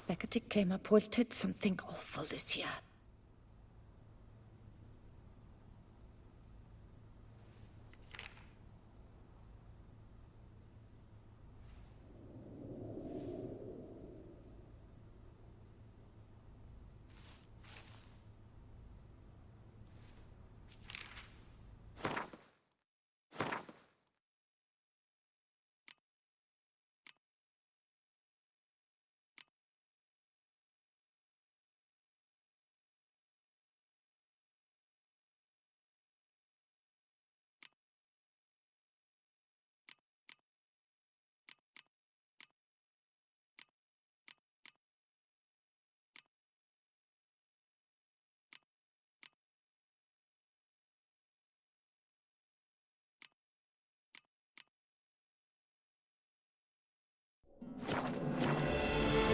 Beckett came up wilted something awful this year.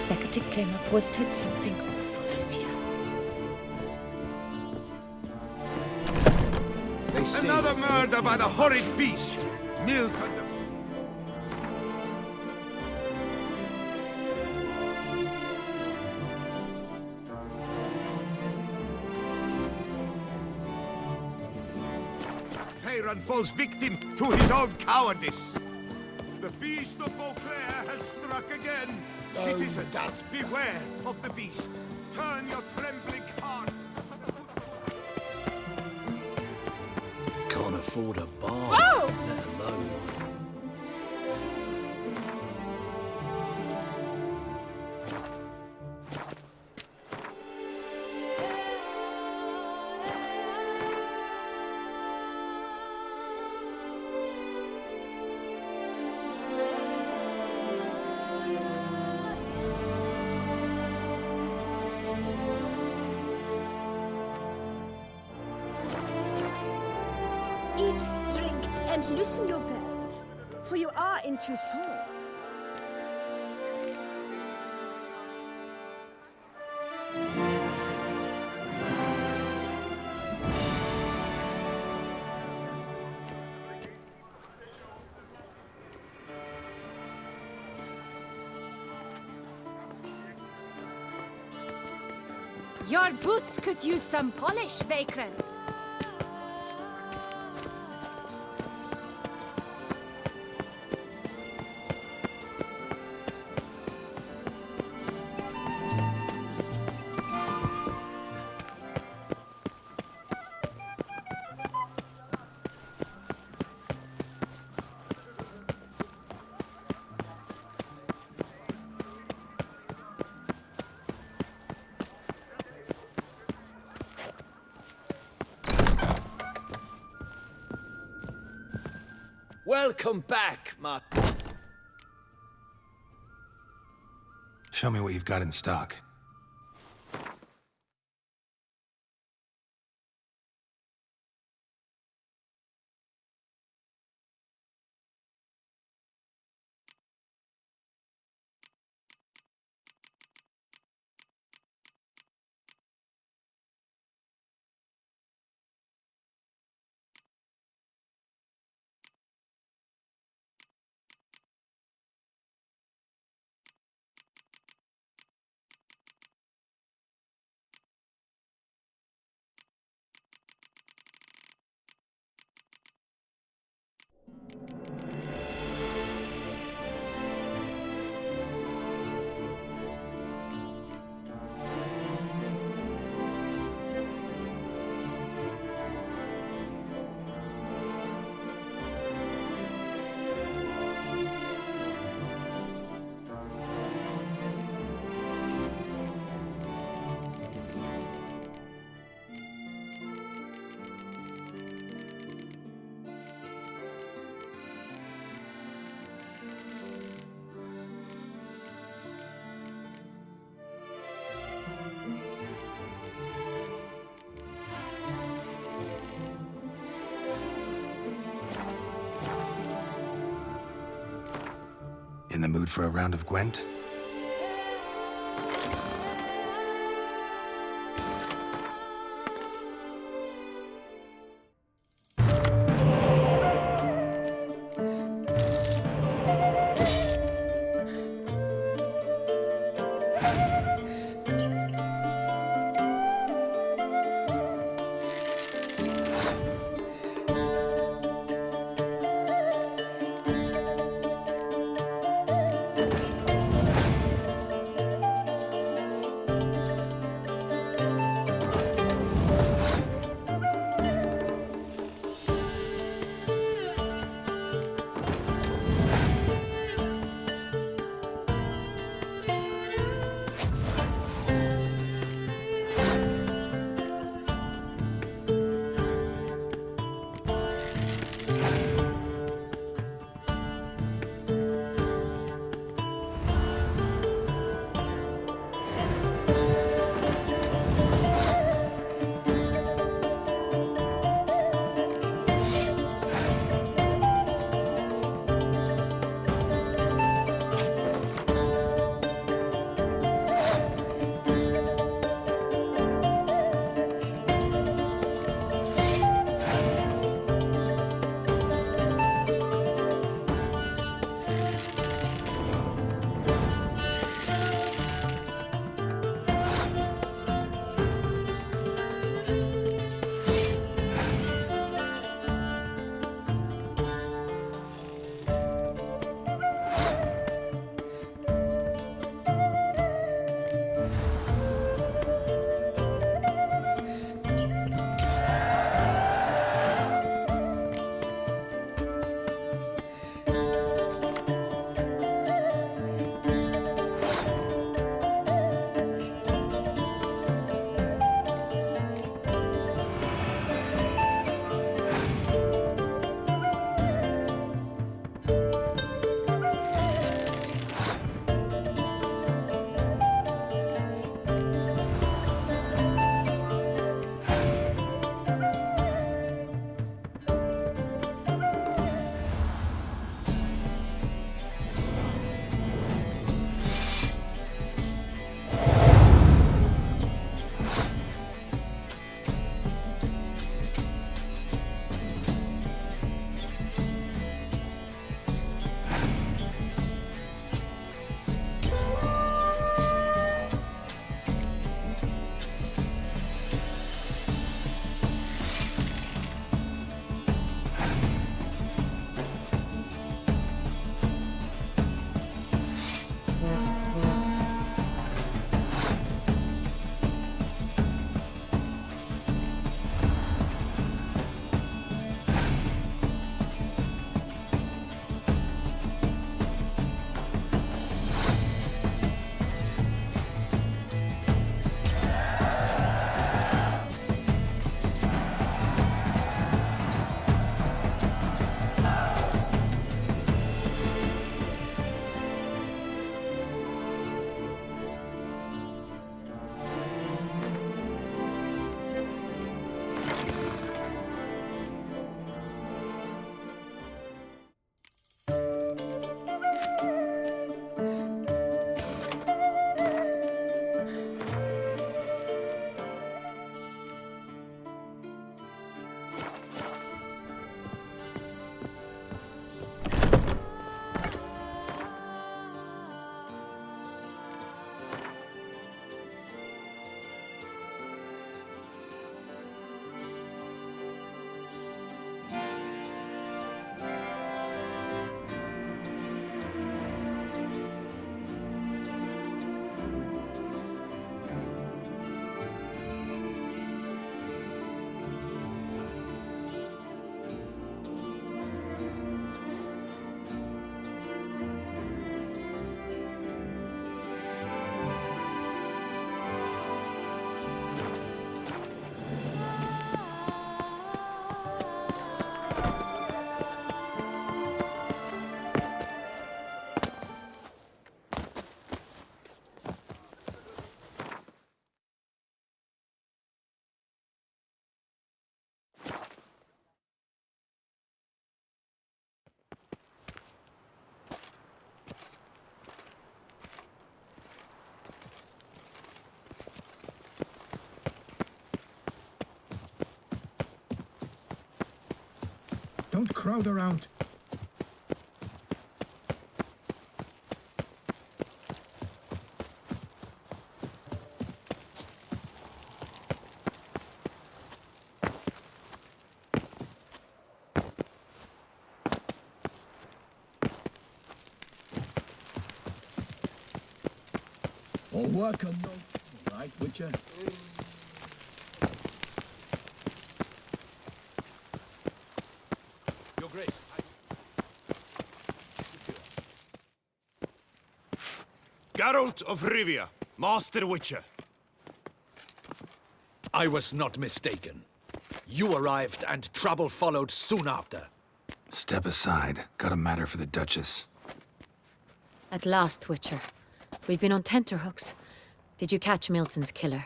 Beckett came up wilted something awful this year. Another murder by the horrid beast! Milton. Peyron falls victim to his own cowardice. The beast of Beauclair has struck again. Citizens, beware of the beast. Turn your trembling hearts to the good. Can't afford a bar, Whoa! let alone. Eat, drink, and loosen your belt, for you are in Tucson. Your boots could use some polish, Vagrant. Welcome back, my... Show me what you've got in stock. In the mood for a round of Gwent? Don't crowd around. All work and no... Right, Witcher? Your Grace. Geralt of Rivia, Master Witcher. I was not mistaken. You arrived and trouble followed soon after. Step aside. Got a matter for the Duchess. At last, Witcher. We've been on tenterhooks. Did you catch Milton's killer?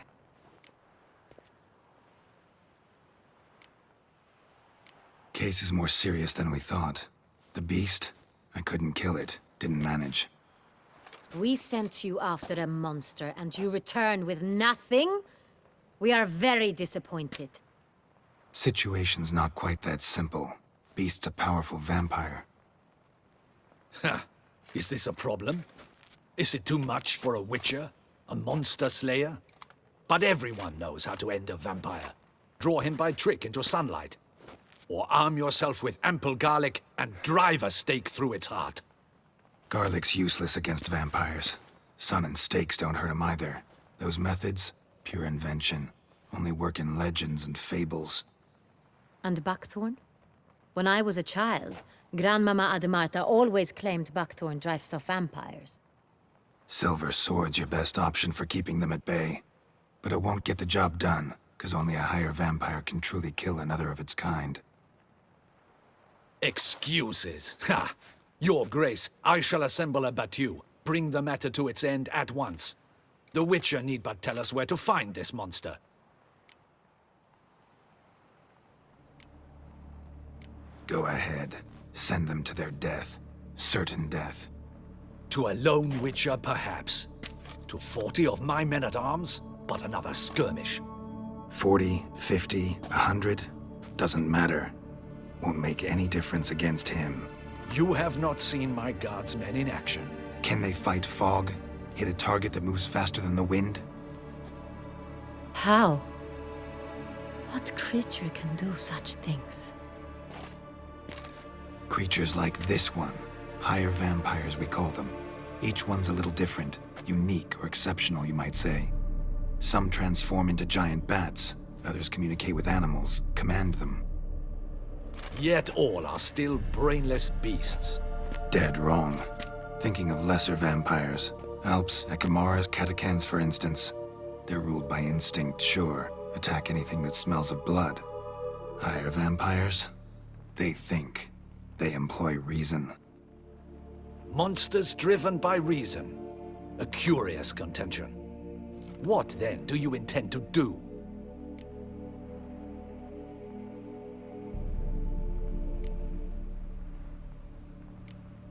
Case is more serious than we thought. The beast? I couldn't kill it. Didn't manage. We sent you after a monster, and you return with nothing? We are very disappointed. Situation's not quite that simple. Beast's a powerful vampire. Ha! Is this a problem? Is it too much for a Witcher? A monster slayer? But everyone knows how to end a vampire. Draw him by trick into sunlight. Or arm yourself with ample garlic and drive a stake through its heart. Garlic's useless against vampires. Sun and stakes don't hurt him either. Those methods, pure invention. Only work in legends and fables. And buckthorn? When I was a child, Grandmama Ademarta always claimed buckthorn drives off vampires. Silver sword's your best option for keeping them at bay. But it won't get the job done, because only a higher vampire can truly kill another of its kind. Excuses. Ha! Your Grace, I shall assemble a battue. Bring the matter to its end at once. The Witcher need but tell us where to find this monster. Go ahead. Send them to their death. Certain death. To a lone Witcher, perhaps. To 40 of my men-at-arms, but another skirmish. 40, 50, 100? Doesn't matter. Won't make any difference against him. You have not seen my guardsmen in action. Can they fight fog? Hit a target that moves faster than the wind? How? What creature can do such things? Creatures like this one. Higher vampires, we call them. Each one's a little different. Unique or exceptional, you might say. Some transform into giant bats. Others communicate with animals, command them. Yet all are still brainless beasts. Dead wrong. Thinking of lesser vampires. Alps, Ekamaras, Catacans, for instance. They're ruled by instinct, sure. Attack anything that smells of blood. Higher vampires? They think. They employ reason. Monsters driven by reason. A curious contention. What, then, do you intend to do?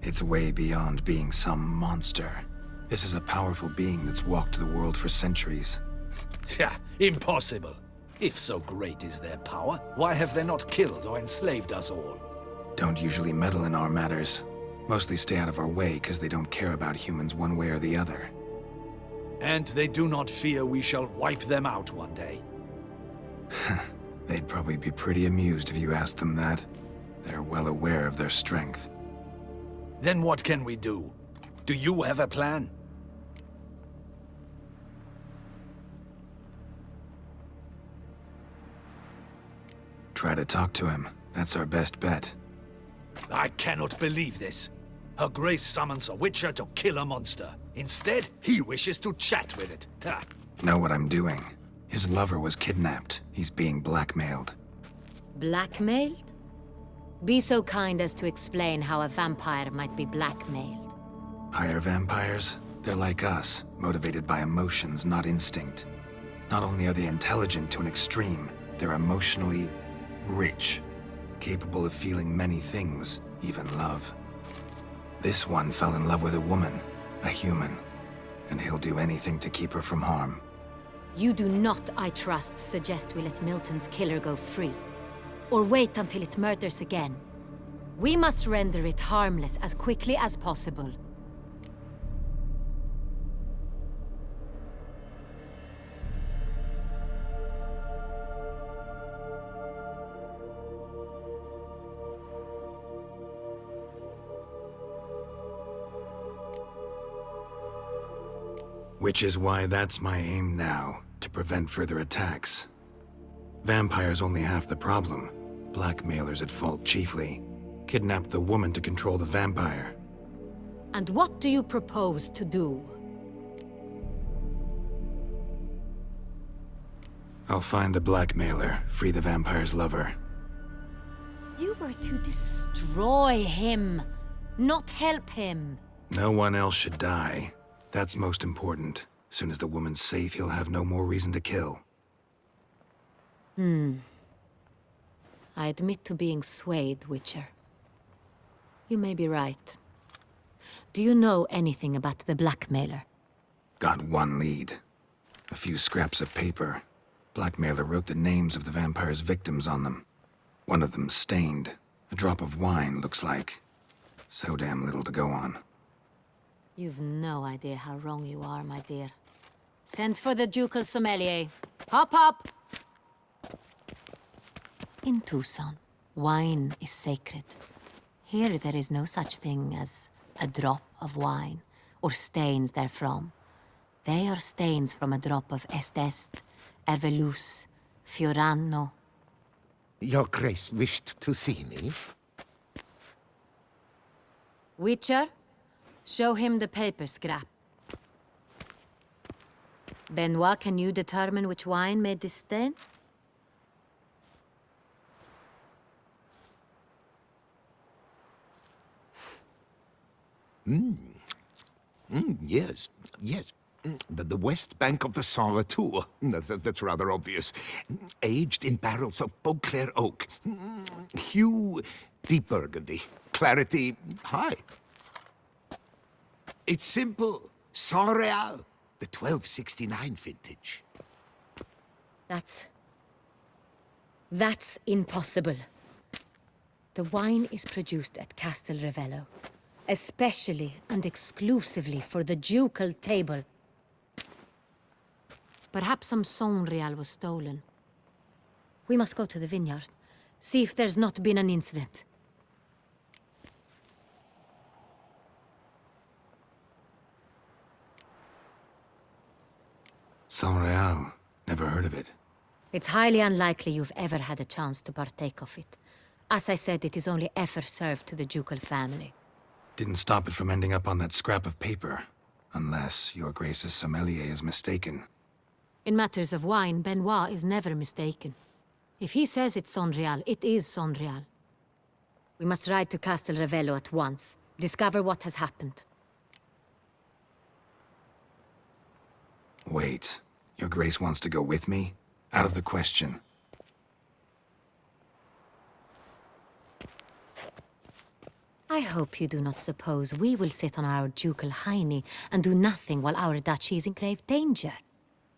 It's way beyond being some monster. This is a powerful being that's walked the world for centuries. Tja, impossible. If so great is their power, why have they not killed or enslaved us all? Don't usually meddle in our matters. Mostly stay out of our way because they don't care about humans one way or the other. And they do not fear we shall wipe them out one day. They'd probably be pretty amused if you asked them that. They're well aware of their strength. Then what can we do? Do you have a plan? Try to talk to him. That's our best bet. I cannot believe this. Her Grace summons a Witcher to kill a monster. Instead, he wishes to chat with it. Ha. Know what I'm doing. His lover was kidnapped. He's being blackmailed. Blackmailed? Be so kind as to explain how a vampire might be blackmailed. Higher vampires? They're like us, motivated by emotions, not instinct. Not only are they intelligent to an extreme, they're emotionally rich, capable of feeling many things, even love. This one fell in love with a woman, a human, and he'll do anything to keep her from harm. You do not, I trust, suggest we let Milton's killer go free. Or wait until it murders again. We must render it harmless as quickly as possible. Which is why that's my aim now, to prevent further attacks. Vampires only half the problem. Blackmailers at fault chiefly. Kidnapped the woman to control the vampire. And what do you propose to do? I'll find the blackmailer, free the vampire's lover. You were to destroy him, not help him. No one else should die. That's most important. Soon as the woman's safe, he'll have no more reason to kill. I admit to being swayed, Witcher. You may be right. Do you know anything about the blackmailer? Got one lead. A few scraps of paper. Blackmailer wrote the names of the vampire's victims on them. One of them stained. A drop of wine, looks like. So damn little to go on. You've no idea how wrong you are, my dear. Send for the ducal sommelier. Hop, hop! In Tucson, wine is sacred. Here there is no such thing as a drop of wine, or stains therefrom. They are stains from a drop of Est, Ervelus, Fiorano. Your Grace wished to see me? Witcher, show him the paper scrap. Benoit, can you determine which wine made this stain? Yes, yes. The west bank of the Saint Retour. That's rather obvious. Aged in barrels of Beauclair oak. Hue, deep burgundy. Clarity, high. It's simple. Saint Real, the 1269 vintage. That's impossible. The wine is produced at Castel Ravello, especially and exclusively for the ducal table. Perhaps some Saint Real was stolen. We must go to the vineyard, see if there's not been an incident. Saint Real. Never heard of it. It's highly unlikely you've ever had a chance to partake of it. As I said, it is only ever served to the ducal family. Didn't stop it from ending up on that scrap of paper. Unless your Grace's sommelier is mistaken. In matters of wine, Benoit is never mistaken. If he says it's Saint Real, it is Saint Real. We must ride to Castel Ravello at once. Discover what has happened. Wait. Your Grace wants to go with me? Out of the question. I hope you do not suppose we will sit on our ducal hiney and do nothing while our duchy is in grave danger.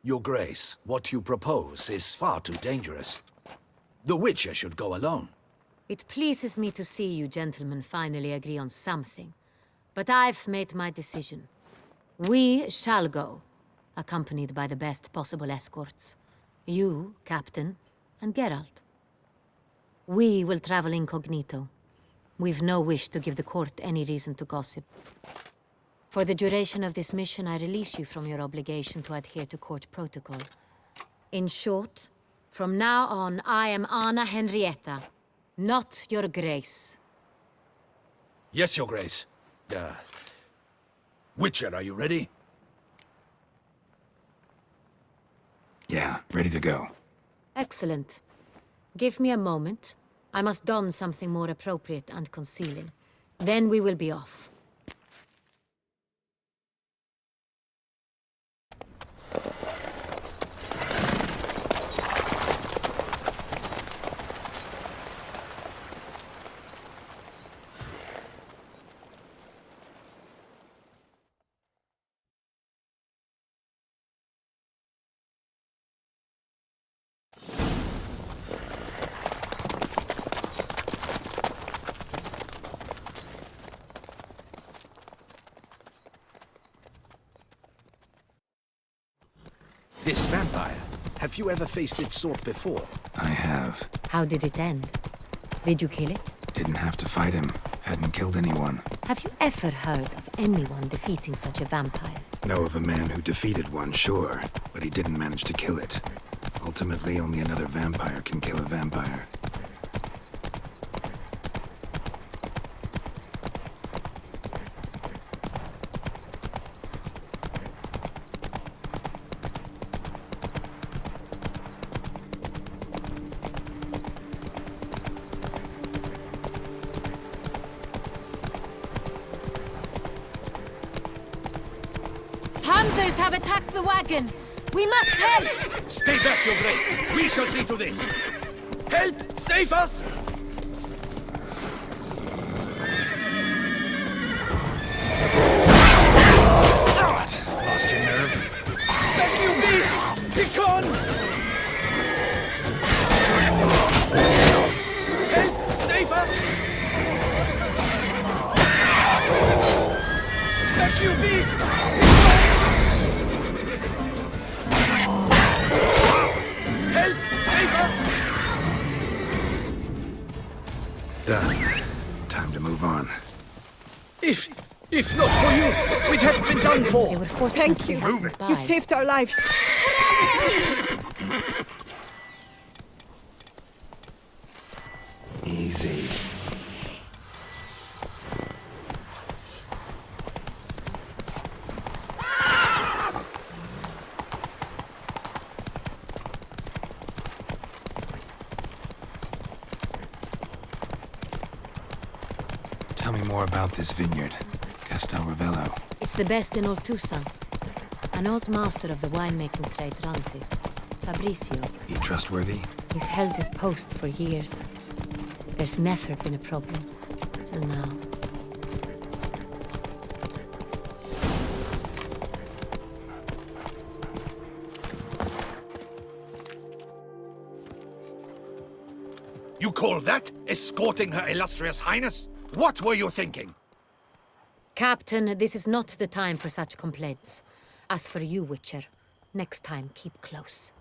Your Grace, what you propose is far too dangerous. The Witcher should go alone. It pleases me to see you gentlemen finally agree on something. But I've made my decision. We shall go, accompanied by the best possible escorts. You, Captain, and Geralt. We will travel incognito. We've no wish to give the court any reason to gossip. For the duration of this mission, I release you from your obligation to adhere to court protocol. In short, from now on, I am Anna Henrietta, not your Grace. Yes, Your Grace. Witcher, are you ready? Yeah, ready to go. Excellent. Give me a moment. I must don something more appropriate and concealing. Then we will be off. This vampire, have you ever faced its sort before? I have. How did it end? Did you kill it? Didn't have to fight him. Hadn't killed anyone. Have you ever heard of anyone defeating such a vampire? Know of a man who defeated one, sure, but he didn't manage to kill it. Ultimately, only another vampire can kill a vampire. Hunters have attacked the wagon! We must help! Stay back, Your Grace. We shall see to this. Help! Save us! Lost your nerve? Back you beast! Be gone! Help! Save us! Back you beast! Help! Save us! Done. Time to move on. If not for you, we'd have been done They for. were fortunate Thank you. they hadn't You died. saved our lives. Easy. Tell me more about this vineyard, Castel Ravello. It's the best in all Tucson. An old master of the winemaking trade runs it. Fabrizio. He trustworthy? He's held his post for years. There's never been a problem. Till now. You call that escorting Her Illustrious Highness? What were you thinking? Captain, this is not the time for such complaints. As for you, Witcher, next time keep close.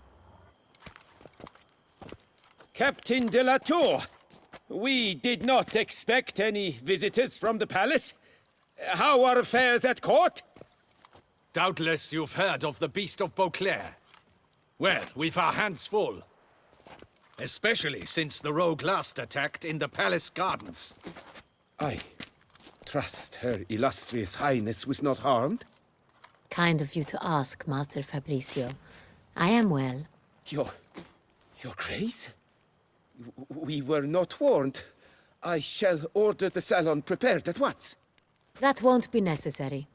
Captain de la Tour, we did not expect any visitors from the palace. How are affairs at court? Doubtless you've heard of the Beast of Beauclair. Well, we've our hands full. Especially since the rogue last attacked in the palace gardens. I trust Her Illustrious Highness was not harmed. Kind of you to ask, Master Fabrizio. I am well. Your Grace? We were not warned. I shall order the salon prepared at once. That won't be necessary.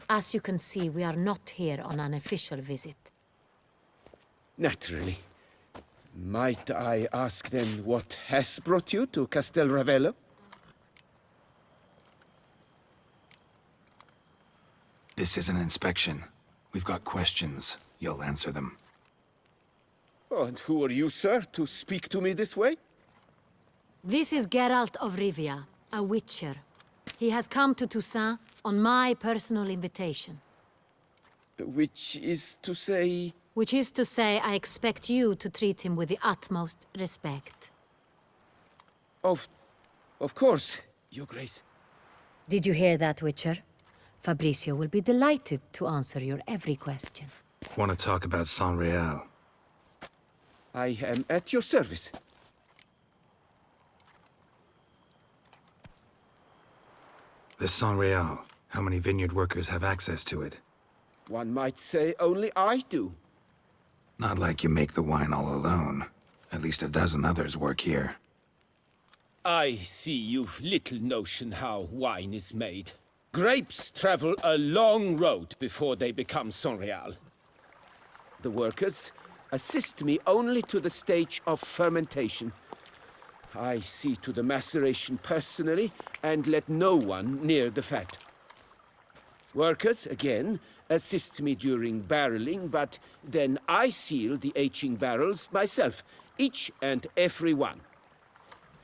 As you can see, we are not here on an official visit. Naturally. Might I ask then what has brought you to Castel Ravello? This is an inspection. We've got questions. You'll answer them. Oh, and who are you, sir, to speak to me this way? This is Geralt of Rivia, a witcher. He has come to Toussaint on my personal invitation. Which is to say... Which is to say, I expect you to treat him with the utmost respect. Of course, Your Grace. Did you hear that, Witcher? Fabrizio will be delighted to answer your every question. Want to talk about San Real? I am at your service. The San Real. How many vineyard workers have access to it? One might say only I do. Not like you make the wine all alone. At least a dozen others work here. I see you've little notion how wine is made. Grapes travel a long road before they become Sonreal. The workers assist me only to the stage of fermentation. I see to the maceration personally and let no one near the fat. Workers, again, assist me during barreling, but then I seal the aging barrels myself, each and every one.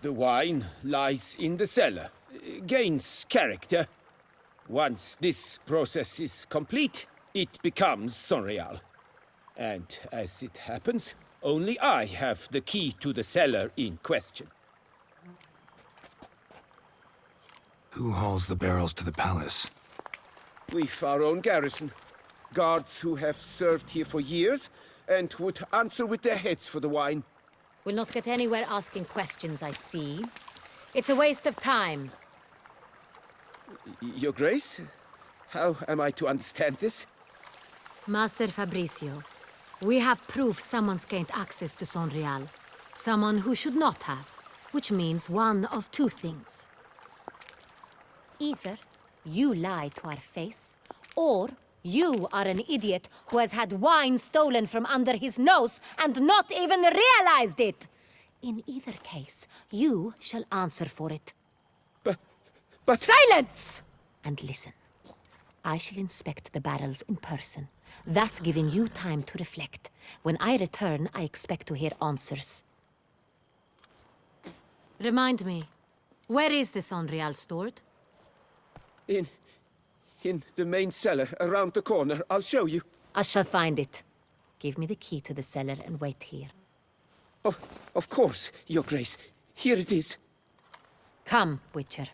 The wine lies in the cellar, gains character. Once this process is complete, it becomes Sonreal. And as it happens, only I have the key to the cellar in question. Who hauls the barrels to the palace? We've our own garrison. Guards who have served here for years and would answer with their heads for the wine. We'll not get anywhere asking questions, I see. It's a waste of time. Your Grace? How am I to understand this? Master Fabricio, we have proof someone's gained access to Sonreal. Someone who should not have, which means one of two things. Either you lie to our face, or you are an idiot who has had wine stolen from under his nose and not even realized it. In either case, you shall answer for it. But... Silence! And listen. I shall inspect the barrels in person, thus giving you time to reflect. When I return, I expect to hear answers. Remind me, where is this Sonreal stored? In the main cellar, around the corner. I'll show you. I shall find it. Give me the key to the cellar and wait here. Oh, of course, Your Grace. Here it is. Come, Witcher.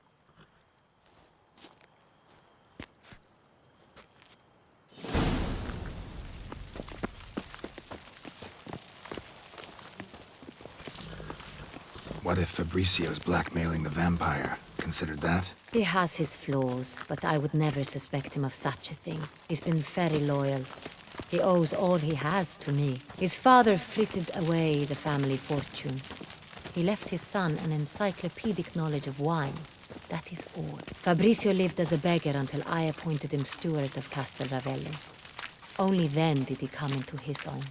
What if Fabricio's blackmailing the vampire? Considered that? He has his flaws, but I would never suspect him of such a thing. He's been very loyal. He owes all he has to me. His father frittered away the family fortune. He left his son an encyclopedic knowledge of wine. That is all. Fabricio lived as a beggar until I appointed him steward of Castel Ravelli. Only then did he come into his own.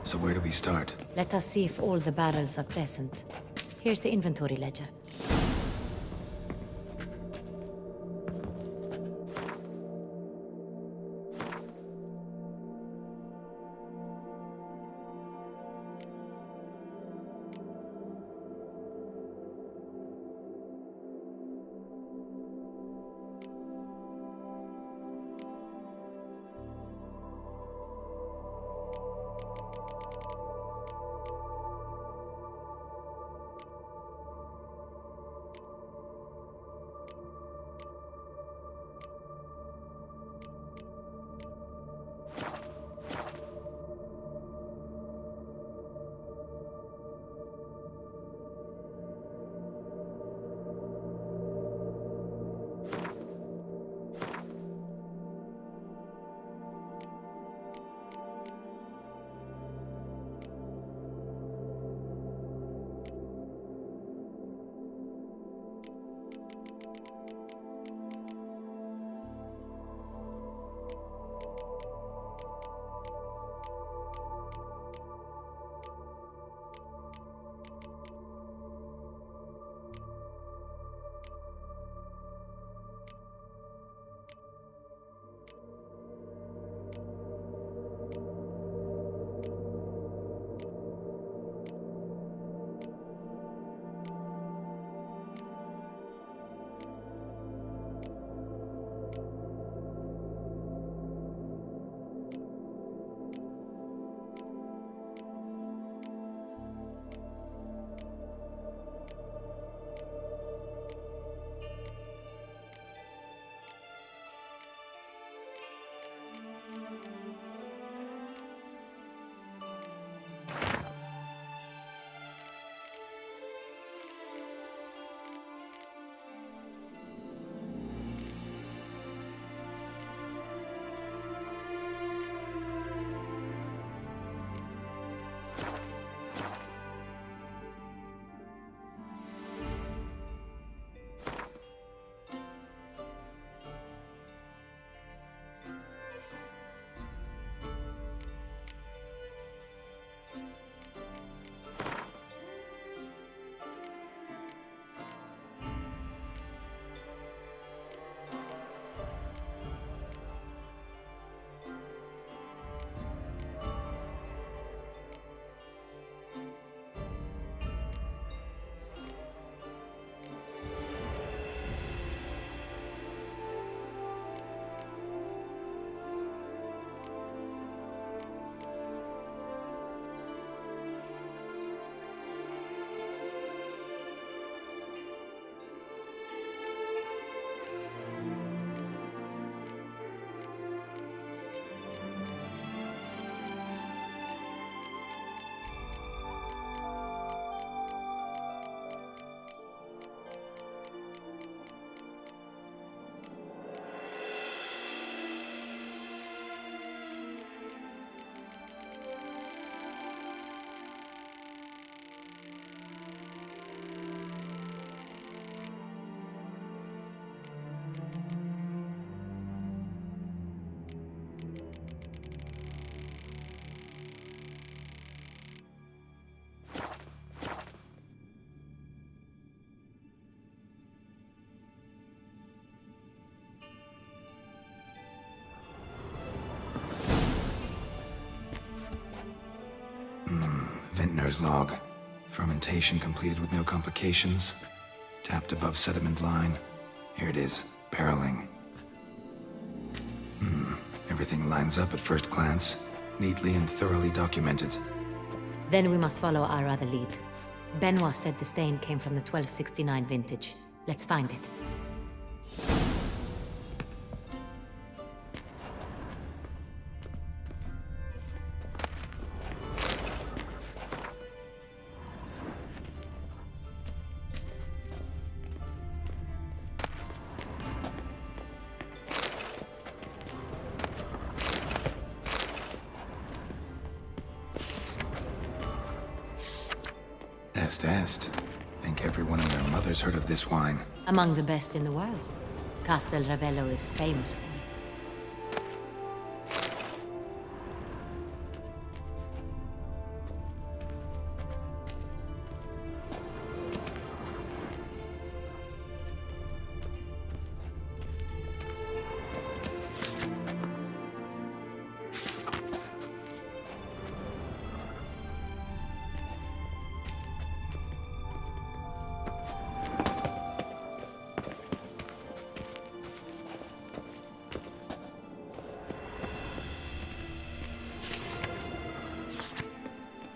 So where do we start? Let us see if all the barrels are present. Here's the inventory ledger. Scrivener's log. Fermentation completed with no complications. Tapped above sediment line. Here it is, barreling. Everything lines up at first glance. Neatly and thoroughly documented. Then we must follow our other lead. Benoit said the stain came from the 1269 vintage. Let's find it. Est. Think everyone and their mother's heard of this wine. Among the best in the world. Castel Ravello is famous for it.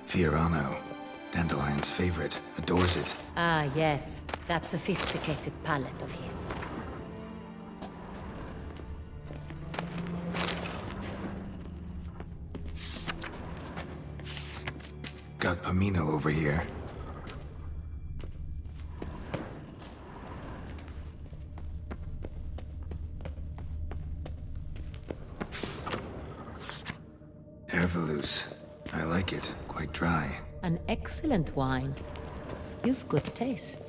Fiorano. Dandelion's favorite. Adores it. Ah, yes. That sophisticated palate of his. Got Pomino over here. Ervelus. I like it. Quite dry. An excellent wine. You've good taste.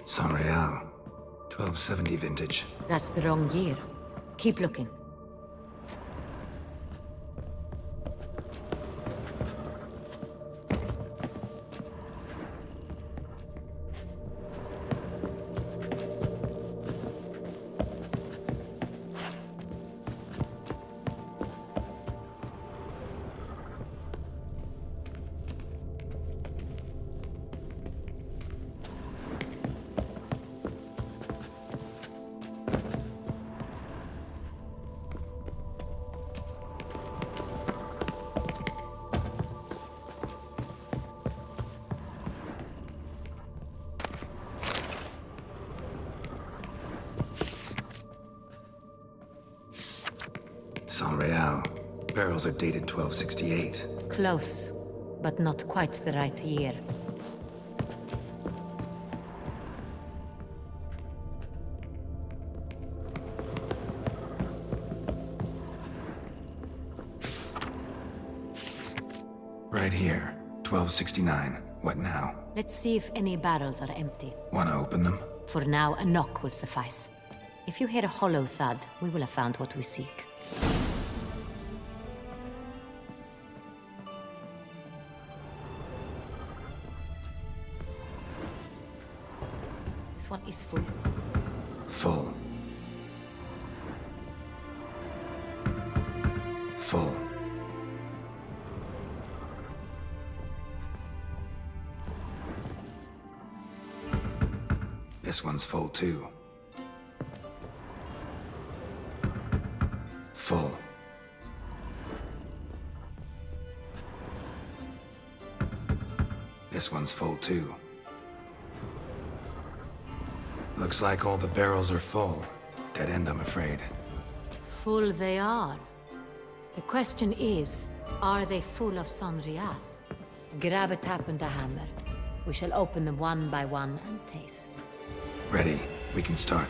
San Real. 1270 vintage. That's the wrong year. Keep looking. San Real. Barrels are dated 1268. Close, but not quite the right year. Right here. 1269. What now? Let's see if any barrels are empty. Wanna open them? For now, a knock will suffice. If you hear a hollow thud, we will have found what we seek. This one is full. Full. Full. This one's full too. Full. This one's full too. Looks like all the barrels are full. Dead end, I'm afraid. Full they are. The question is, are they full of San Real? Grab a tap and a hammer. We shall open them one by one and taste. Ready. We can start.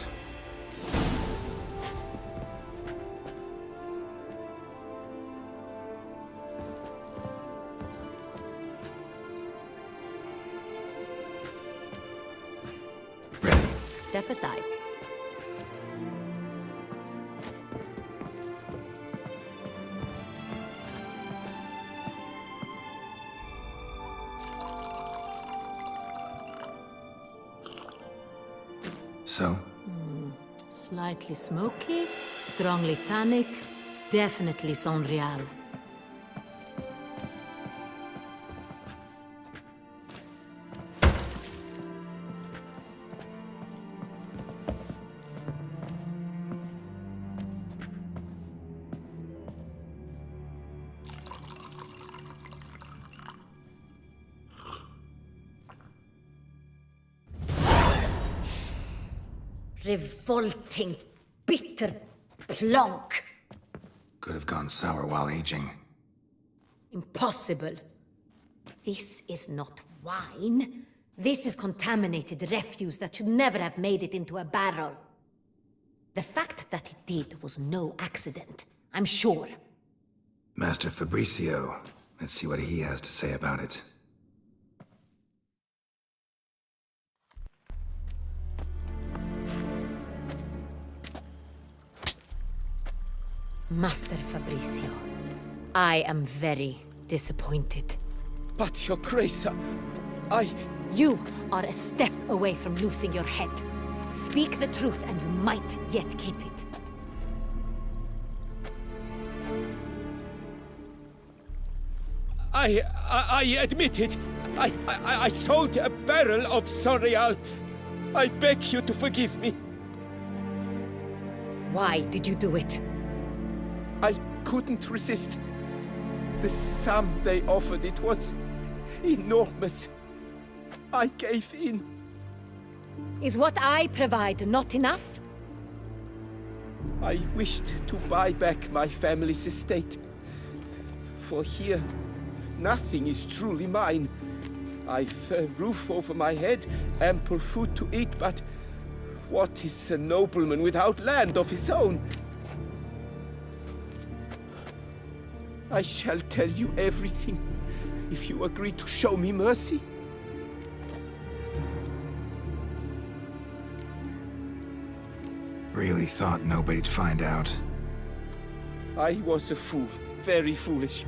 Step aside. So? Slightly smoky, strongly tannic, definitely Sonreal. Revolting, bitter plonk. Could have gone sour while aging. Impossible. This is not wine. This is contaminated refuse that should never have made it into a barrel. The fact that it did was no accident, I'm sure. Master Fabricio. Let's see what he has to say about it. Master Fabricio, I am very disappointed. But, Your Grace, I... You are a step away from losing your head. Speak the truth and you might yet keep it. I admit it. I sold a barrel of Sonreal. I beg you to forgive me. Why did you do it? I couldn't resist. The sum they offered, it was enormous. I gave in. Is what I provide not enough? I wished to buy back my family's estate. For here, nothing is truly mine. I've a roof over my head, ample food to eat, but what is a nobleman without land of his own? I shall tell you everything, if you agree to show me mercy. Really thought nobody'd find out. I was a fool, very foolish.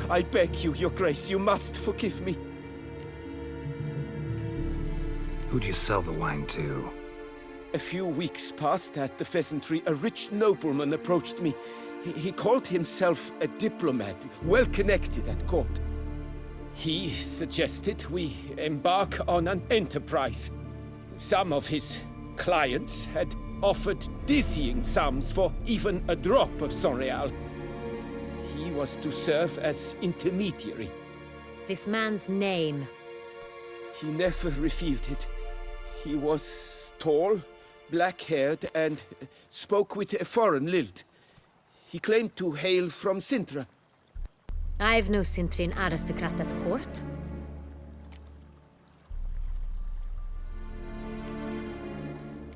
I beg you, Your Grace, you must forgive me. Who'd you sell the wine to? A few weeks past at the pheasantry, a rich nobleman approached me. He called himself a diplomat, well connected at court. He suggested we embark on an enterprise. Some of his clients had offered dizzying sums for even a drop of Sonreal. He was to serve as intermediary. This man's name. He never revealed it. He was tall, black-haired, and spoke with a foreign lilt. He claimed to hail from Sintra. I've no Sintrin aristocrat at court.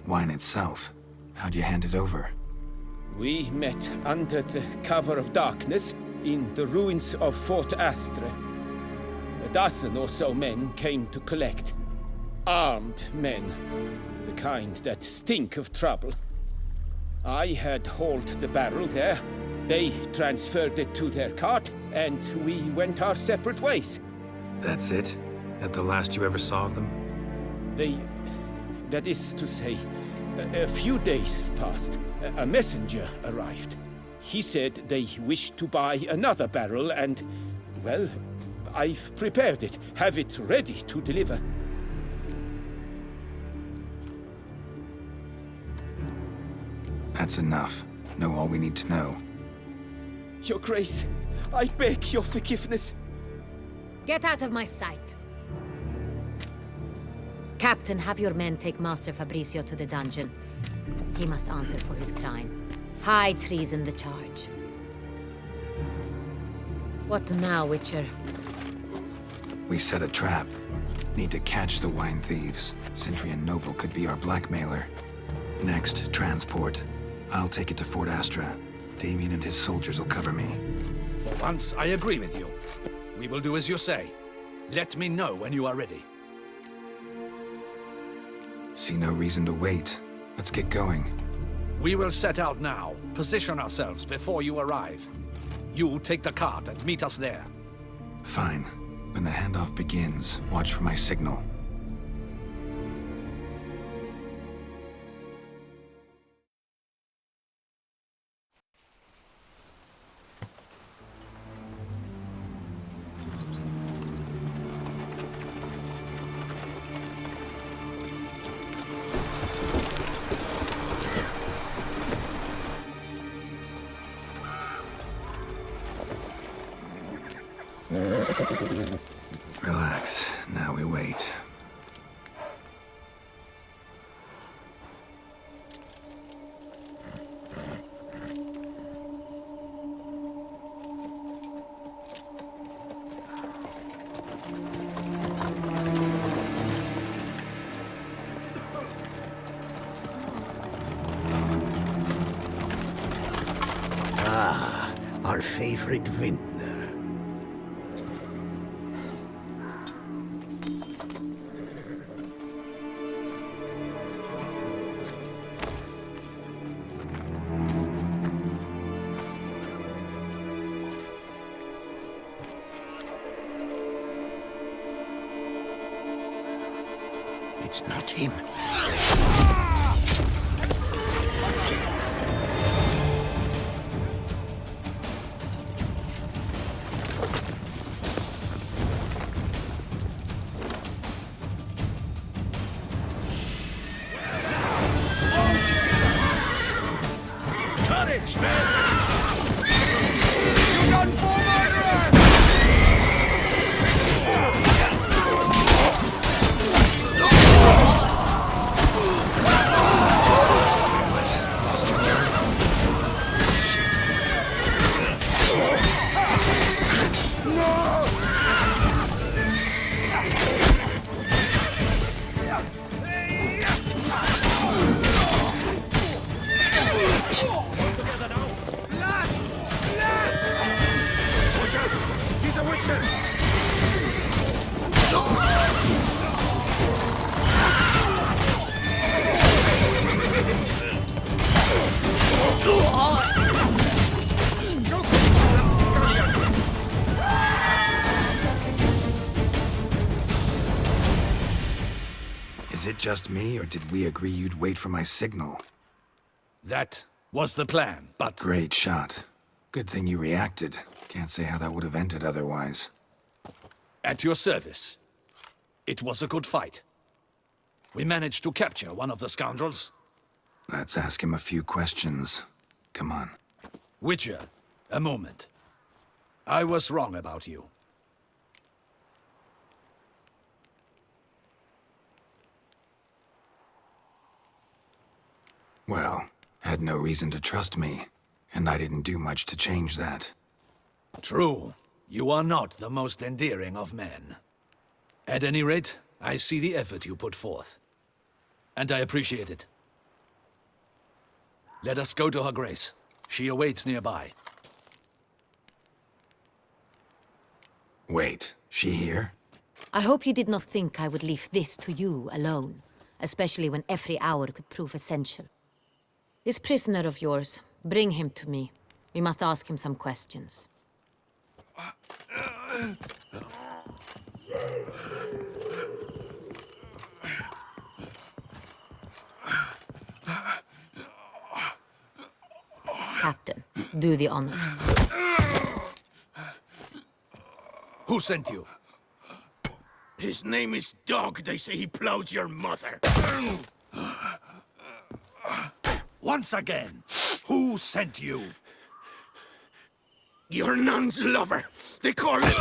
Wine itself. How'd you hand it over? We met under the cover of darkness in the ruins of Fort Astre. A dozen or so men came to collect. Armed men. The kind that stink of trouble. I had hauled the barrel there. They transferred it to their cart, and we went our separate ways. That's it? That the last you ever saw of them? That is to say, a few days passed. A messenger arrived. He said they wished to buy another barrel and, well, I've prepared it. Have it ready to deliver. That's enough. Know all we need to know. Your Grace, I beg your forgiveness. Get out of my sight. Captain, have your men take Master Fabricio to the dungeon. He must answer for his crime. High treason the charge. What now, Witcher? We set a trap. Need to catch the wine thieves. Cintrian Noble could be our blackmailer. Next, transport. I'll take it to Fort Astra. Damien and his soldiers will cover me. For once, I agree with you. We will do as you say. Let me know when you are ready. See no reason to wait. Let's get going. We will set out now. Position ourselves before you arrive. You take the cart and meet us there. Fine. When the handoff begins, watch for my signal. Relax. Now we wait. Our favorite vintner. It's not him. Courage, men! You done for murderer! Is it just me, or did we agree you'd wait for my signal? That was the plan, but... Great shot. Good thing you reacted. Can't say how that would have ended otherwise. At your service. It was a good fight. We managed to capture one of the scoundrels. Let's ask him a few questions. Come on. Witcher, a moment. I was wrong about you. Well, had no reason to trust me, and I didn't do much to change that. True. You are not the most endearing of men. At any rate, I see the effort you put forth. And I appreciate it. Let us go to her grace. She awaits nearby. Wait, she here? I hope you did not think I would leave this to you alone, especially when every hour could prove essential. This prisoner of yours, bring him to me. We must ask him some questions. Captain, do the honors. Who sent you? His name is Dog. They say he plowed your mother. Once again, who sent you? Your nun's lover. They call it...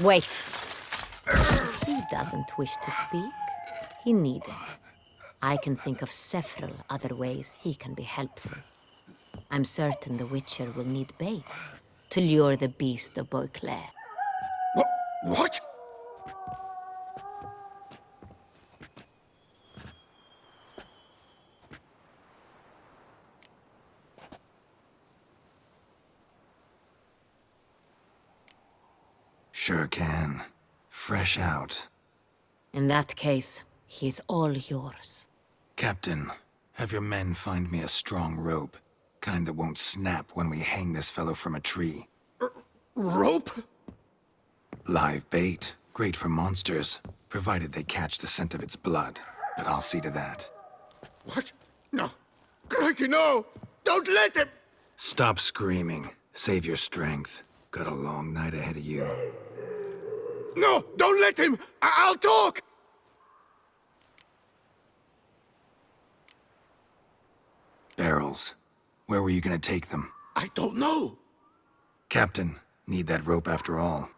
Wait. He doesn't wish to speak. He needn't. I can think of several other ways he can be helpful. I'm certain the Witcher will need bait to lure the beast of Beauclair. What? Sure can. Fresh out. In that case, He is all yours. Captain, have your men find me a strong rope. Kind that won't snap when we hang this fellow from a tree. Rope? Live bait. Great for monsters, provided they catch the scent of its blood. But I'll see to that. What? No. Crikey, no! Don't let him! Stop screaming. Save your strength. Got a long night ahead of you. No! Don't let him! I'll talk! Barrels. Where were you gonna take them? I don't know. Captain, need that rope after all.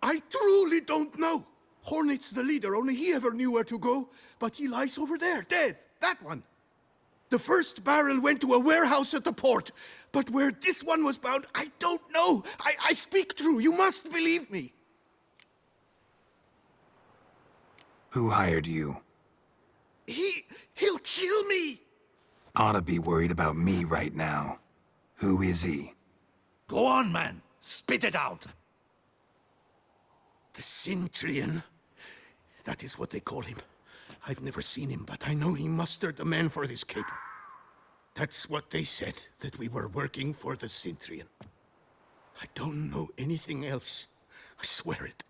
I truly don't know. Hornet's the leader, only he ever knew where to go. But he lies over there, dead. That one. The first barrel went to a warehouse at the port. But where this one was bound, I don't know. I speak true. You must believe me. Who hired you? He'll kill me. Ought to be worried about me right now. Who is he? Go on, man. Spit it out. The Centurion. That is what they call him. I've never seen him, but I know he mustered the men for this caper. That's what they said, that we were working for the Centurion. I don't know anything else. I swear it.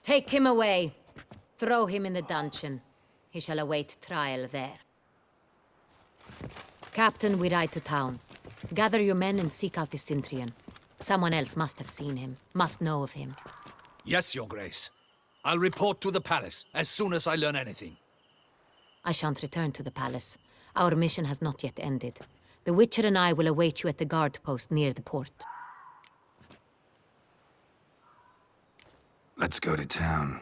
Take him away. Throw him in the dungeon. He shall await trial there. Captain, we ride to town. Gather your men and seek out the Centurion. Someone else must have seen him, must know of him. Yes, Your Grace. I'll report to the palace as soon as I learn anything. I shan't return to the palace. Our mission has not yet ended. The Witcher and I will await you at the guard post near the port. Let's go to town.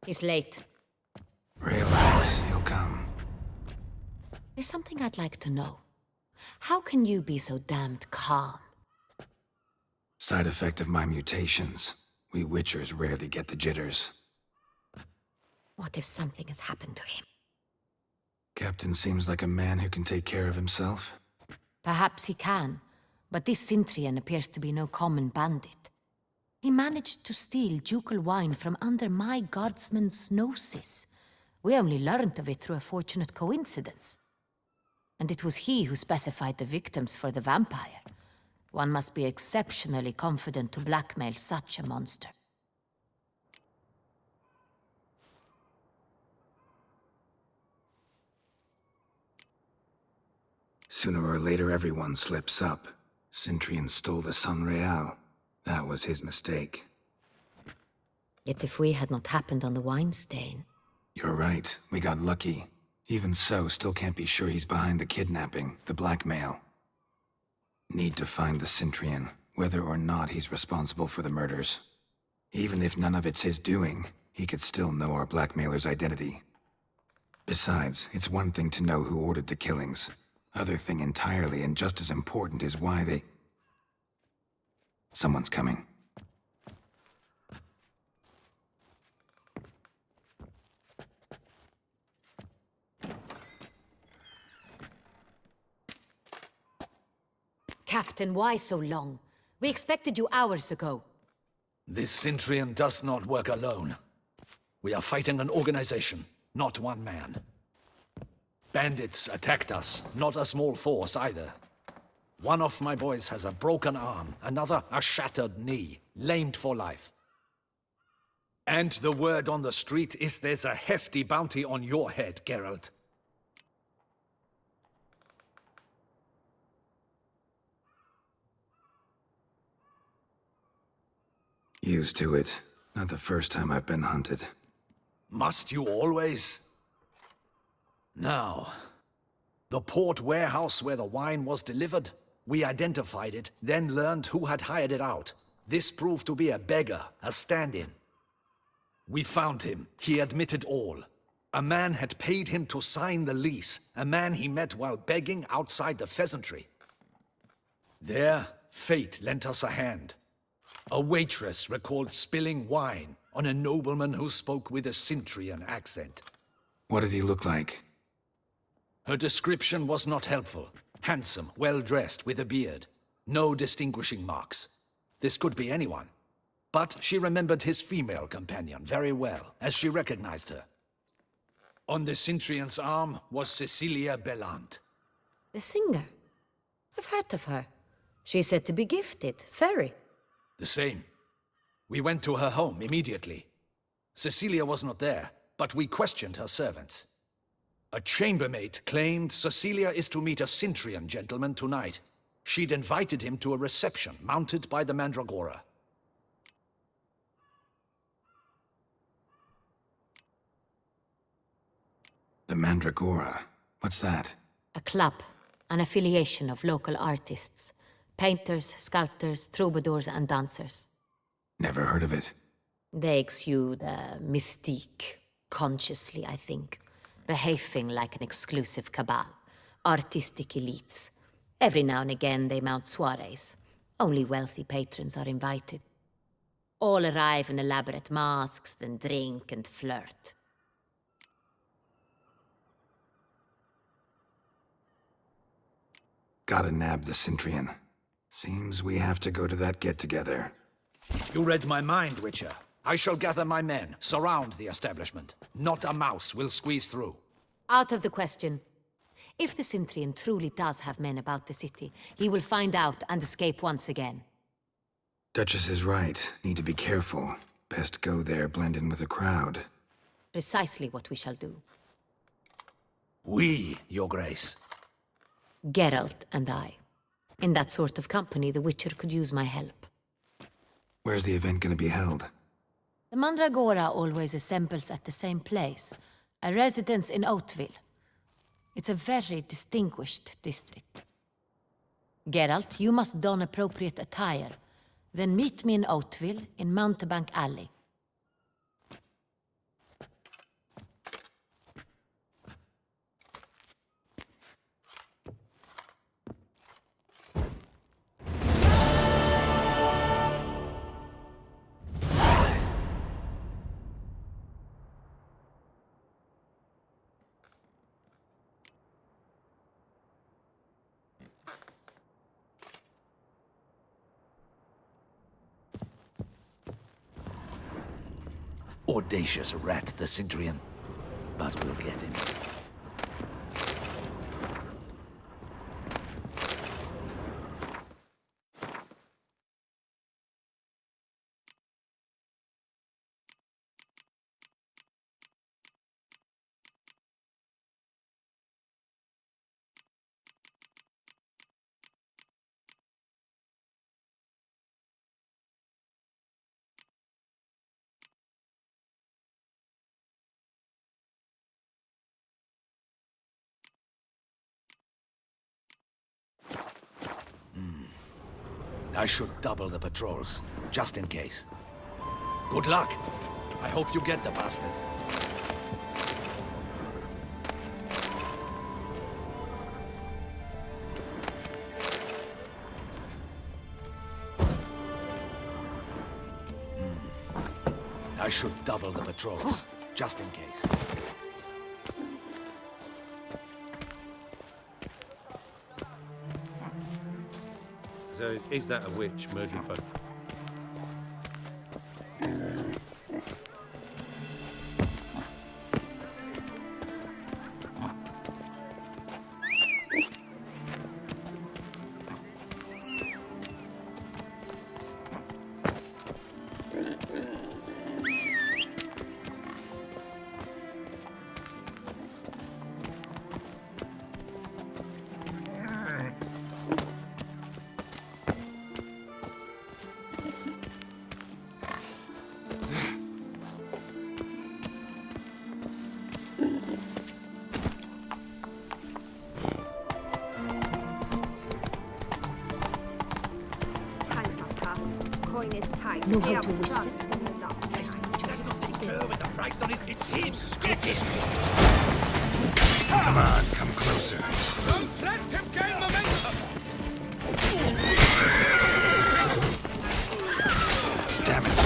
He's late. Relax, he'll come. There's something I'd like to know. How can you be so damned calm? Side effect of my mutations. We Witchers rarely get the jitters. What if something has happened to him? Captain seems like a man who can take care of himself. Perhaps he can, but this Centurion appears to be no common bandit. He managed to steal ducal wine from under my guardsman's noses. We only learned of it through a fortunate coincidence. And it was he who specified the victims for the vampire. One must be exceptionally confident to blackmail such a monster. Sooner or later, everyone slips up. Centurion stole the Sun Real. That was his mistake. Yet if we had not happened on the wine stain... You're right. We got lucky. Even so, still can't be sure he's behind the kidnapping, the blackmail. Need to find the Centurion, whether or not he's responsible for the murders. Even if none of it's his doing, he could still know our blackmailer's identity. Besides, it's one thing to know who ordered the killings. Other thing entirely, and just as important, is why they... Someone's coming. Captain, why so long? We expected you hours ago. This Centurion does not work alone. We are fighting an organization, not one man. Bandits attacked us, not a small force either. One of my boys has a broken arm, another a shattered knee, lamed for life. And the word on the street is there's a hefty bounty on your head, Geralt. Used to it. Not the first time I've been hunted. Must you always? Now, the port warehouse where the wine was delivered, we identified it, then learned who had hired it out. This proved to be a beggar, a stand-in. We found him. He admitted all. A man had paid him to sign the lease, a man he met while begging outside the pheasantry. There, fate lent us a hand. A waitress recalled spilling wine on a nobleman who spoke with a Centurion accent. What did he look like? Her description was not helpful. Handsome, well-dressed, with a beard. No distinguishing marks. This could be anyone. But she remembered his female companion very well, as she recognized her. On the Cintrian's arm was Cecilia Bellant. The singer. I've heard of her. She's said to be gifted. Fairy. The same. We went to her home immediately. Cecilia was not there, but we questioned her servants. A chambermaid claimed Cecilia is to meet a Cintrian gentleman tonight. She'd invited him to a reception mounted by the Mandragora. The Mandragora? What's that? A club. An affiliation of local artists. Painters, sculptors, troubadours, and dancers. Never heard of it. They exude mystique. Consciously, I think. Behaving like an exclusive cabal. Artistic elites. Every now and again they mount soirees. Only wealthy patrons are invited. All arrive in elaborate masks, then drink and flirt. Gotta nab the Cintrian. Seems we have to go to that get-together. You read my mind, Witcher. I shall gather my men, surround the establishment. Not a mouse will squeeze through. Out of the question. If the Cintrian truly does have men about the city, he will find out and escape once again. Duchess is right. Need to be careful. Best go there, blend in with the crowd. Precisely what we shall do. We, Your Grace. Geralt and I. In that sort of company, the Witcher could use my help. Where's the event gonna be held? The Mandragora always assembles at the same place, a residence in Oatville. It's a very distinguished district. Geralt, you must don appropriate attire. Then meet me in Oatville, in Mountebank Alley. Audacious rat, the Cintrian. But we'll get him. I should double the patrols, just in case. Good luck. I hope you get the bastard. I should double the patrols, just in case. So is that a witch murdering folk? Know how to whistle. Come on, come closer. Don't let him gain momentum! Damn it.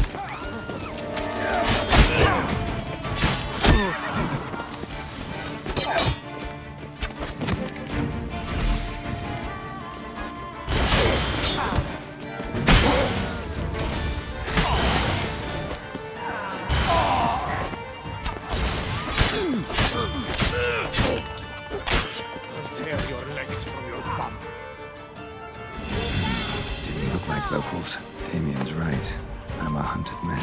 Locals, Damien's right. I'm a hunted man.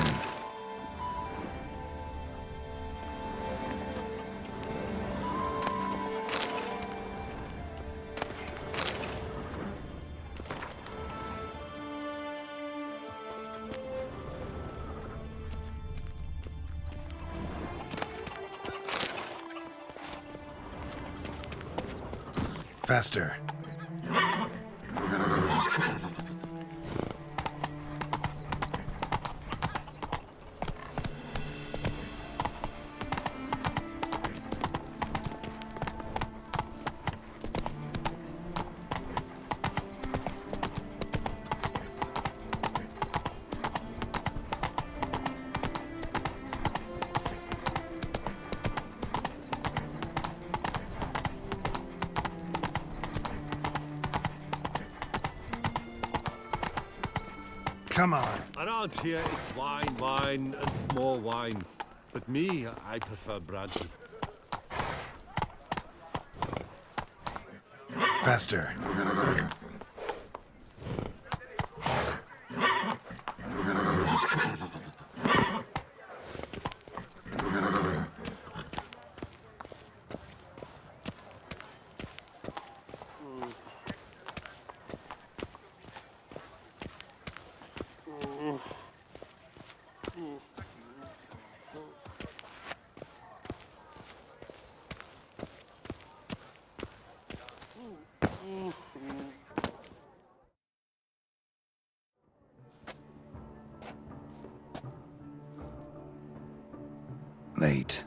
Faster. Come on. Around here, it's wine, wine, and more wine. But me, I prefer brandy. Faster. Late.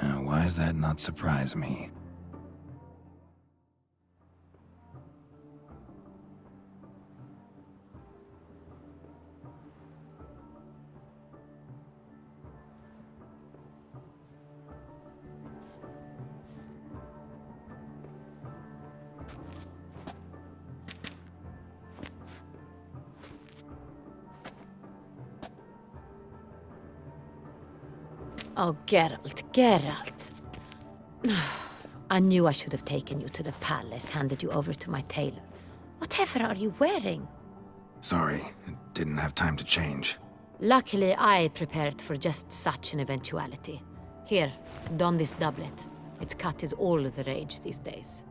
Now, why does that not surprise me? Oh, Geralt, Geralt. I knew I should have taken you to the palace, handed you over to my tailor. Whatever are you wearing? Sorry, I didn't have time to change. Luckily, I prepared for just such an eventuality. Here, don this doublet. Its cut is all the rage these days.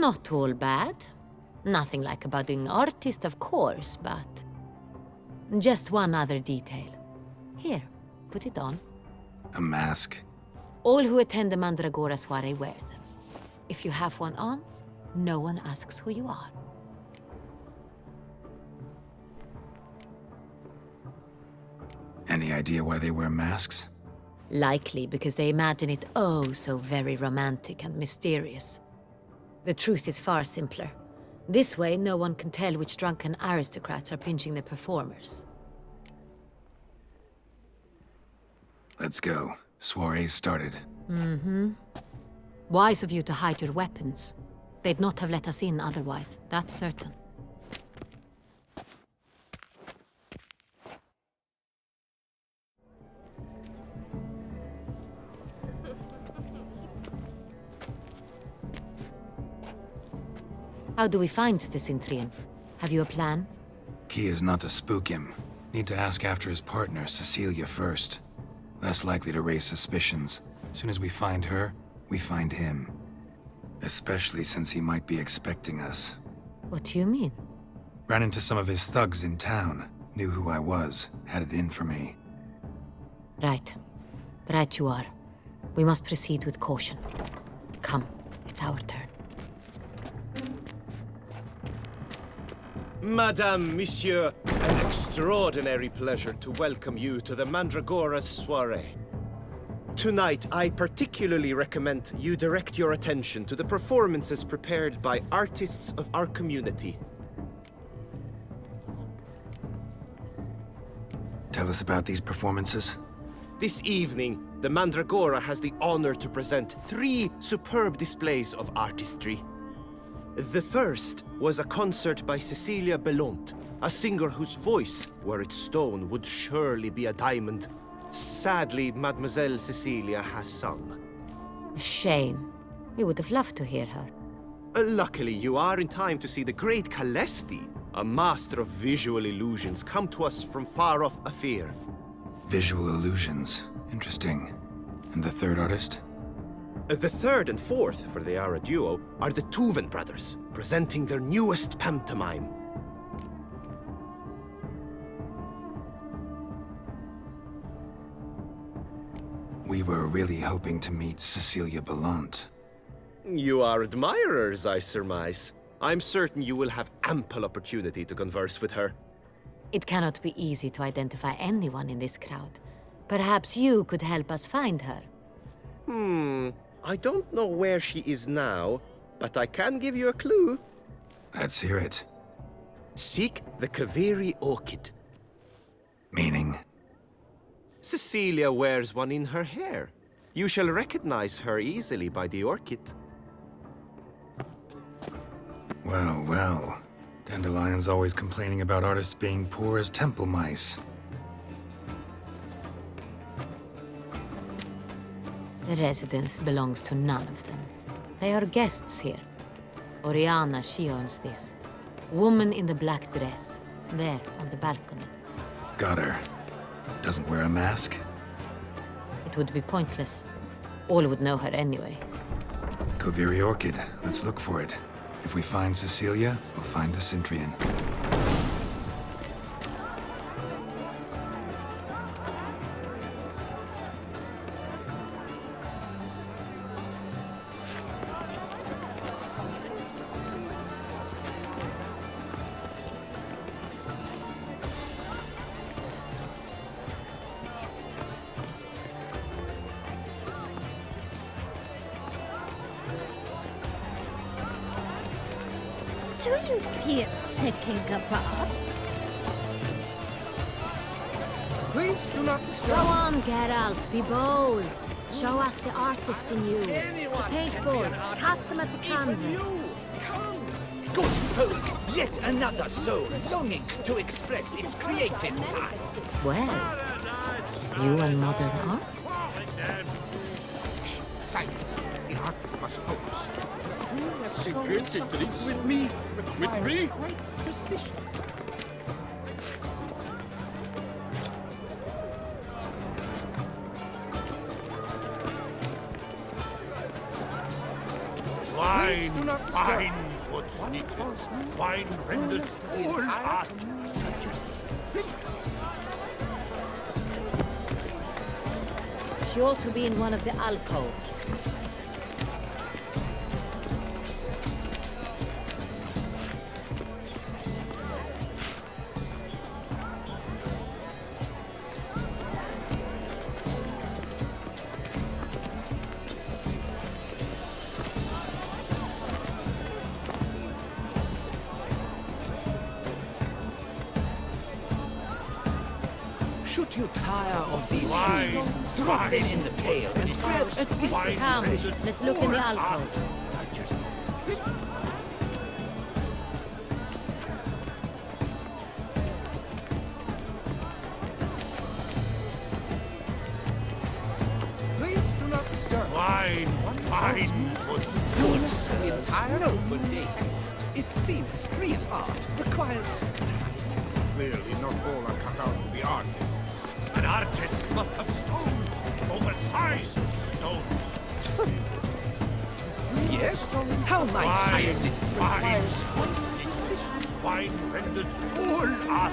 Not all bad. Nothing like a budding artist, of course, but... just one other detail. Here, put it on. A mask? All who attend the Mandragora soiree wear them. If you have one on, no one asks who you are. Any idea why they wear masks? Likely because they imagine it oh so very romantic and mysterious. The truth is far simpler. This way, no one can tell which drunken aristocrats are pinching the performers. Let's go. Soiree's started. Wise of you to hide your weapons. They'd not have let us in otherwise, that's certain. How do we find the Cintrian? Have you a plan? Key is not to spook him. Need to ask after his partner, Cecilia, first. Less likely to raise suspicions. Soon as we find her, we find him. Especially since he might be expecting us. What do you mean? Ran into some of his thugs in town. Knew who I was. Had it in for me. Right. Right you are. We must proceed with caution. Come, it's our turn. Madame, Monsieur, an extraordinary pleasure to welcome you to the Mandragora's soiree. Tonight, I particularly recommend you direct your attention to the performances prepared by artists of our community. Tell us about these performances. This evening, the Mandragora has the honor to present 3 superb displays of artistry. The first was a concert by Cecilia Belont, a singer whose voice, were it stone, would surely be a diamond. Sadly, Mademoiselle Cecilia has sung. Shame. We would have loved to hear her. Luckily, you are in time to see the great Calesti, a master of visual illusions, come to us from far off Afir. Visual illusions. Interesting. And the third artist? The third and fourth, for they are a duo, are the Tuven brothers, presenting their newest pantomime. We were really hoping to meet Cecilia Bellant. You are admirers, I surmise. I'm certain you will have ample opportunity to converse with her. It cannot be easy to identify anyone in this crowd. Perhaps you could help us find her. I don't know where she is now, but I can give you a clue. Let's hear it. Seek the Kaveri orchid. Meaning? Cecilia wears one in her hair. You shall recognize her easily by the orchid. Well, well. Dandelion's always complaining about artists being poor as temple mice. The residence belongs to none of them. They are guests here. Oriana, she owns this. Woman in the black dress. There, on the balcony. Got her. Doesn't wear a mask? It would be pointless. All would know her anyway. Kaveri Orchid. Let's look for it. If we find Cecilia, we'll find the Cintrian. Do you fear taking a bath? Please do not Go disturb. on, Geralt, be bold. Show us the artist in you. The paintballs, cast them at the canvas. Good folk, yet another soul longing to express its creative side. Well, you and modern art? Shh, silence. The artist must focus. With me? With me? Wine finds what's needed. Wine renders all art. She ought to be in one of the alcoves. Should you tire of these fools, drop them in the pail and grab a different Come, let's look in the alcoves. Please do not disturb. Wine finds what's good. No potatoes. It seems real art requires time. Clearly, not all are cut out to be artists. An artist must have stones, oversized stones. Yes? How might scientists finds what's needed. Wine renders all art.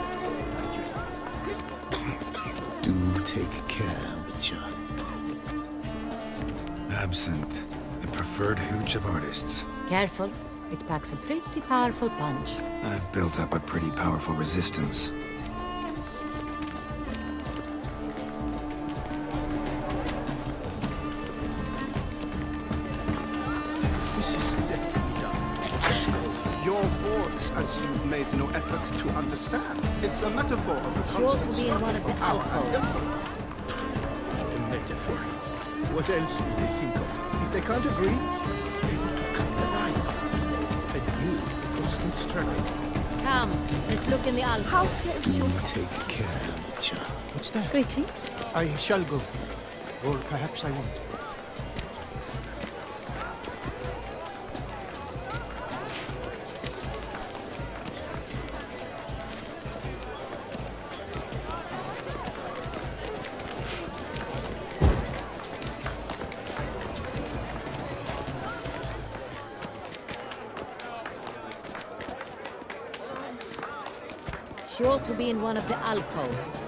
Do take care, Witcher. Absinthe, the preferred hooch of artists. Careful, it packs a pretty powerful punch. I've built up a pretty powerful resistance. This is definitely done. Let's go. Your words as you've made no effort to understand. It's a metaphor of the She ought to constant be in one struggle of the for power and alcoves. influence. A metaphor. What else would they think of? If they can't agree, they want to cut the line. And It's true. Come, let's look in the alcove. How fares your Take care, Witcher. What's that? greetings? I shall go. Or perhaps I won't. Sure to be in one of the alcoves.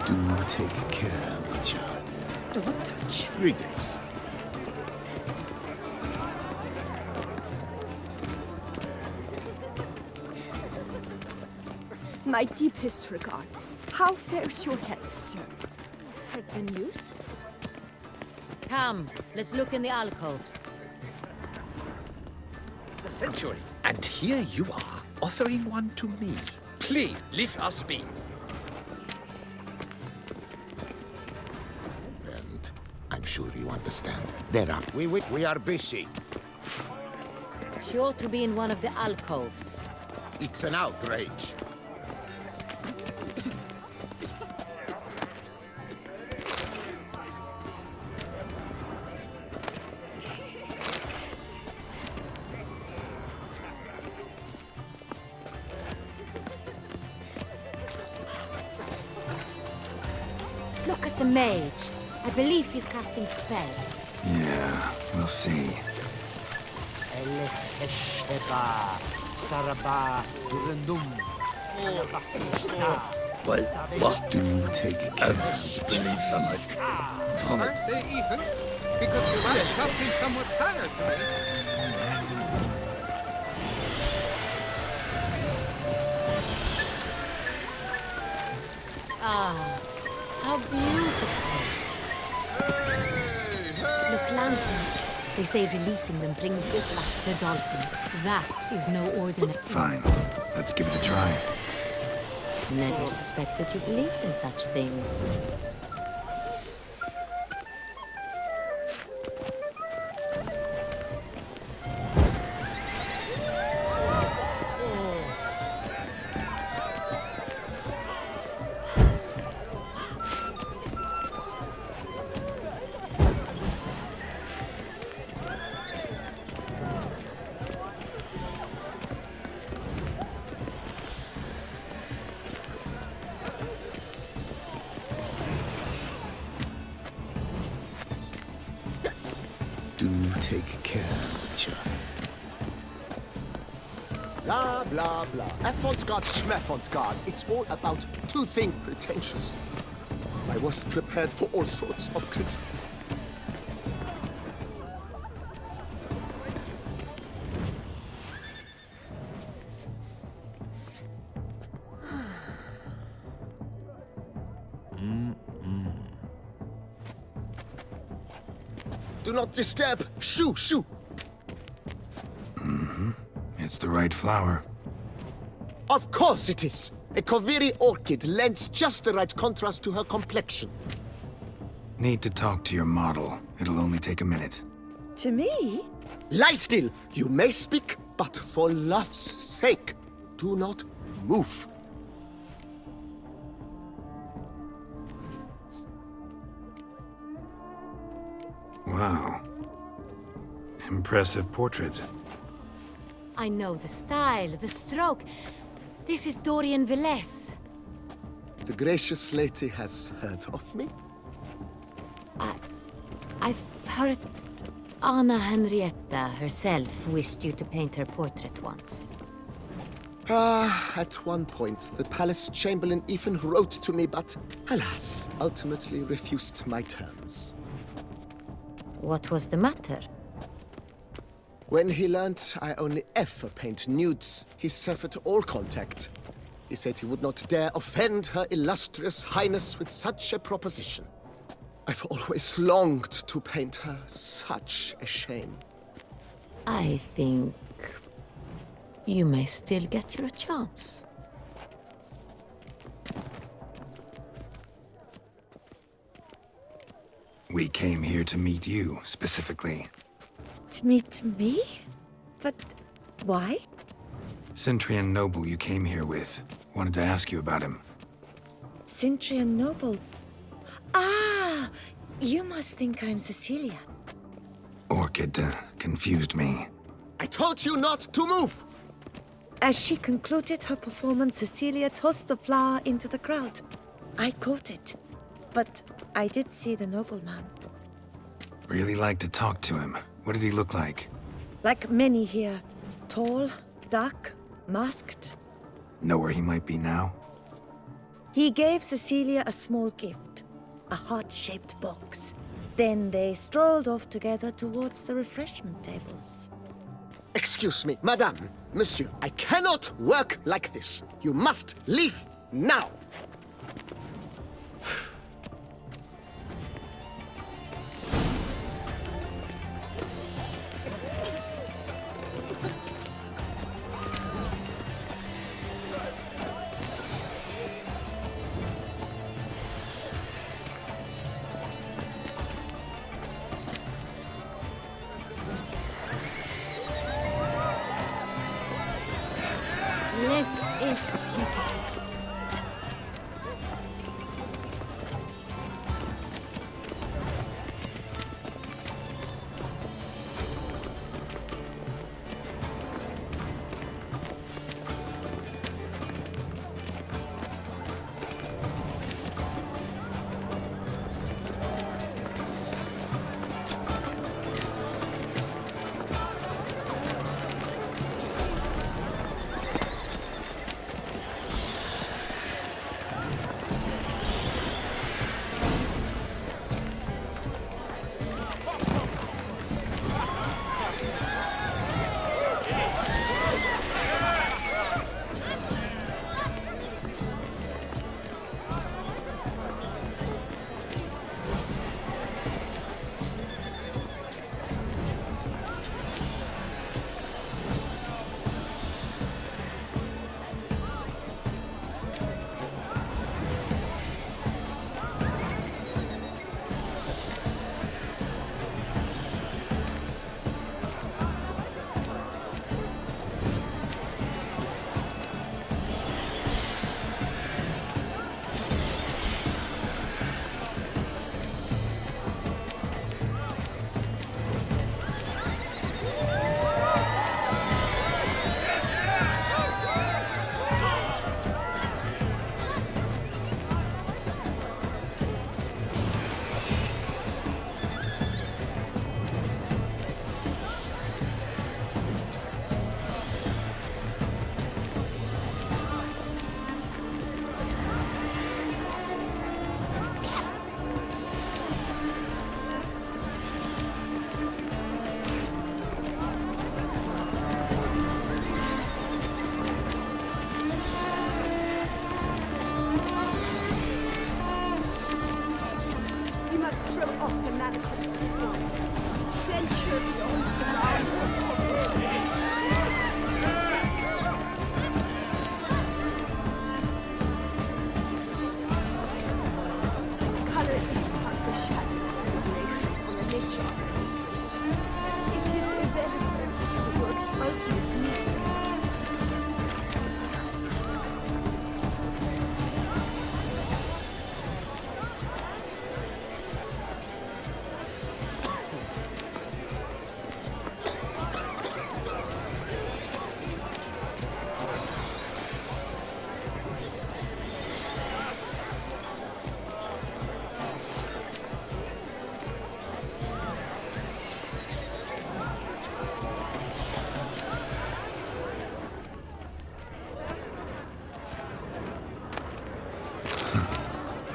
Do take care, Witcher. Don't touch. Greetings. My deepest regards. How fares your health, sir? Heard the news? Come, let's look in the alcoves. A century. And here you are, offering one to me. Please, leave us be. And I'm sure you understand. There are. We are busy. Sure to be in one of the alcoves. It's an outrage. Look at the mage. I believe he's casting spells. Yeah, we'll see. What? Do take care. Believe them. Vomit. Aren't they even? Because your laptop seems somewhat tired to me. Ah, how beautiful. Look, lanterns. They say releasing them brings good luck to the dolphins. That is no ordinary. Fine. Let's give it a try. Never suspected you believed in such things. Do take care, Witcher. Blah, blah, blah. Avant-garde, schmeffant-garde. It's all about two-thing pretentious. I was prepared for all sorts of criticism. Do not disturb! Shoo, shoo! It's the right flower. Of course it is! A Koviri orchid lends just the right contrast to her complexion. Need to talk to your model. It'll only take a minute. To me? Lie still! You may speak, but for love's sake, do not move. Wow. Impressive portrait. I know the style, the stroke. This is Dorian Villesse. The gracious lady has heard of me? I've heard Anna Henrietta herself wished you to paint her portrait once. At one point, the palace chamberlain even wrote to me, but alas, ultimately refused my terms. What was the matter? When he learnt I only ever paint nudes, he severed all contact. He said he would not dare offend her illustrious highness with such a proposition. I've always longed to paint her. Such a shame. I think you may still get your chance. We came here to meet you, specifically. To meet me? But why? Centrian noble you came here with. Wanted to ask you about him. Centrian noble? Ah! You must think I'm Cecilia. Orchid confused me. I told you not to move! As she concluded her performance, Cecilia tossed the flower into the crowd. I caught it, but I did see the nobleman. Really like to talk to him. What did he look like? Like many here. Tall, dark, masked. Know where he might be now? He gave Cecilia a small gift, a heart-shaped box. Then they strolled off together towards the refreshment tables. Excuse me, madame, monsieur, I cannot work like this. You must leave now. Life is beautiful.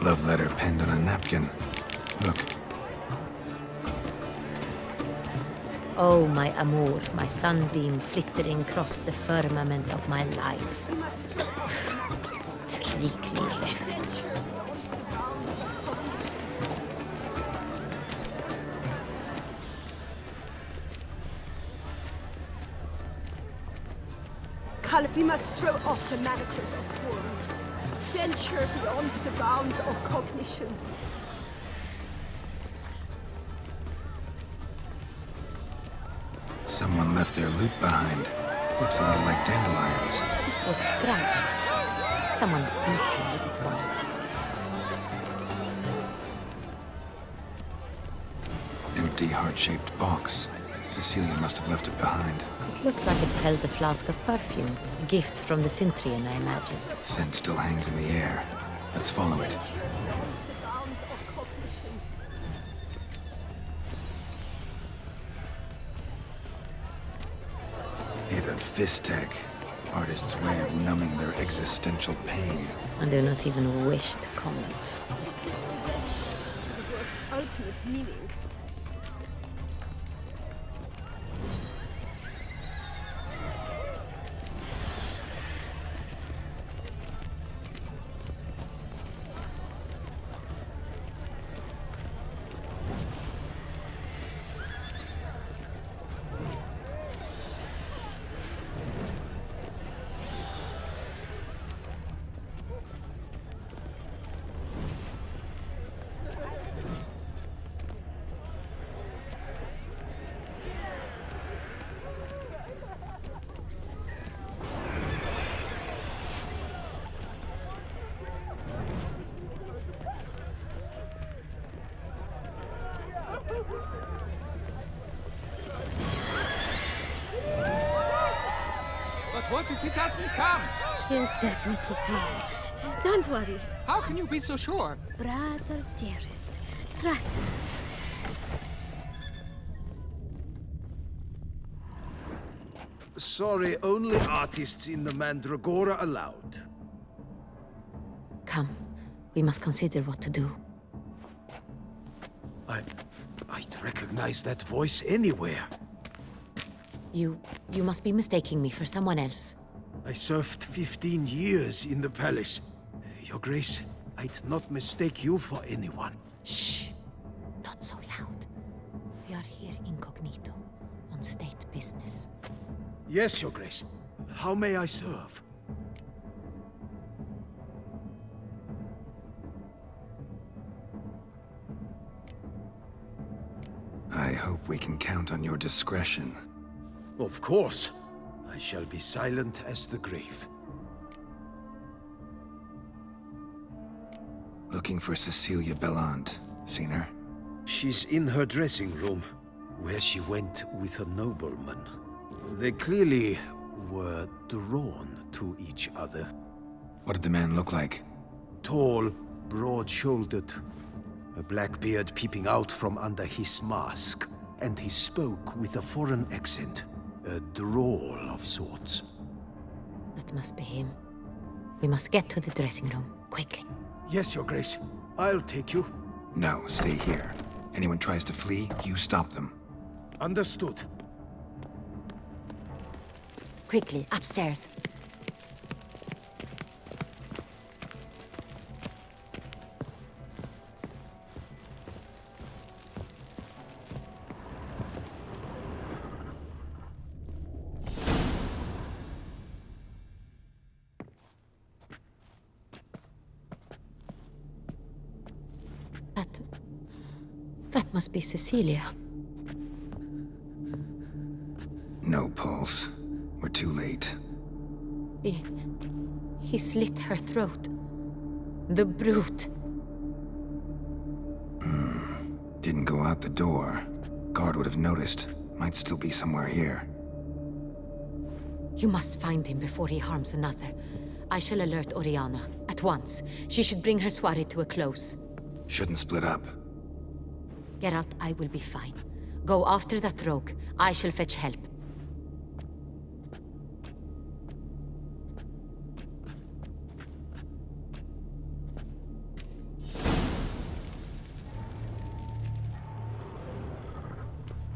Love letter penned on a napkin. Look. Oh, my amour, my sunbeam flittering across the firmament of my life. Trickling refuse. We must throw off the manacles of form. Venture beyond the bounds of cognition. Someone left their loot behind. Looks a little like dandelions. This was scratched. Someone beat him with it once. Empty, heart-shaped box. Cecilia must have left it behind. It looks like it held a flask of perfume. A gift from the Cintrian, I imagine. Scent still hangs in the air. Let's follow it. Hit of Fistek. Artist's way of numbing their existential pain. I do not even wish to comment. Ultimate meaning. But what if he doesn't come? He'll definitely come. Don't worry. How can you be so sure? Brother dearest, trust me. Sorry, only artists in the Mandragora allowed. Come. We must consider what to do. I'd recognize that voice anywhere. You must be mistaking me for someone else. I served 15 years in the palace. Your Grace, I'd not mistake you for anyone. Shh. Not so loud. We are here incognito, on state business. Yes, Your Grace. How may I serve? I hope we can count on your discretion. Of course. I shall be silent as the grave. Looking for Cecilia Bellant. Seen her? She's in her dressing room, where she went with a nobleman. They clearly were drawn to each other. What did the man look like? Tall, broad-shouldered, a black beard peeping out from under his mask, and he spoke with a foreign accent, a drawl of sorts. That must be him. We must get to the dressing room, quickly. Yes, Your Grace. I'll take you. No, stay here. Anyone tries to flee, you stop them. Understood. Quickly, upstairs. That must be Cecilia. No pulse. We're too late. He slit her throat. The brute. Didn't go out the door. Guard would have noticed. Might still be somewhere here. You must find him before he harms another. I shall alert Oriana. At once. She should bring her soiree to a close. Shouldn't split up. Geralt, I will be fine. Go after that rogue. I shall fetch help.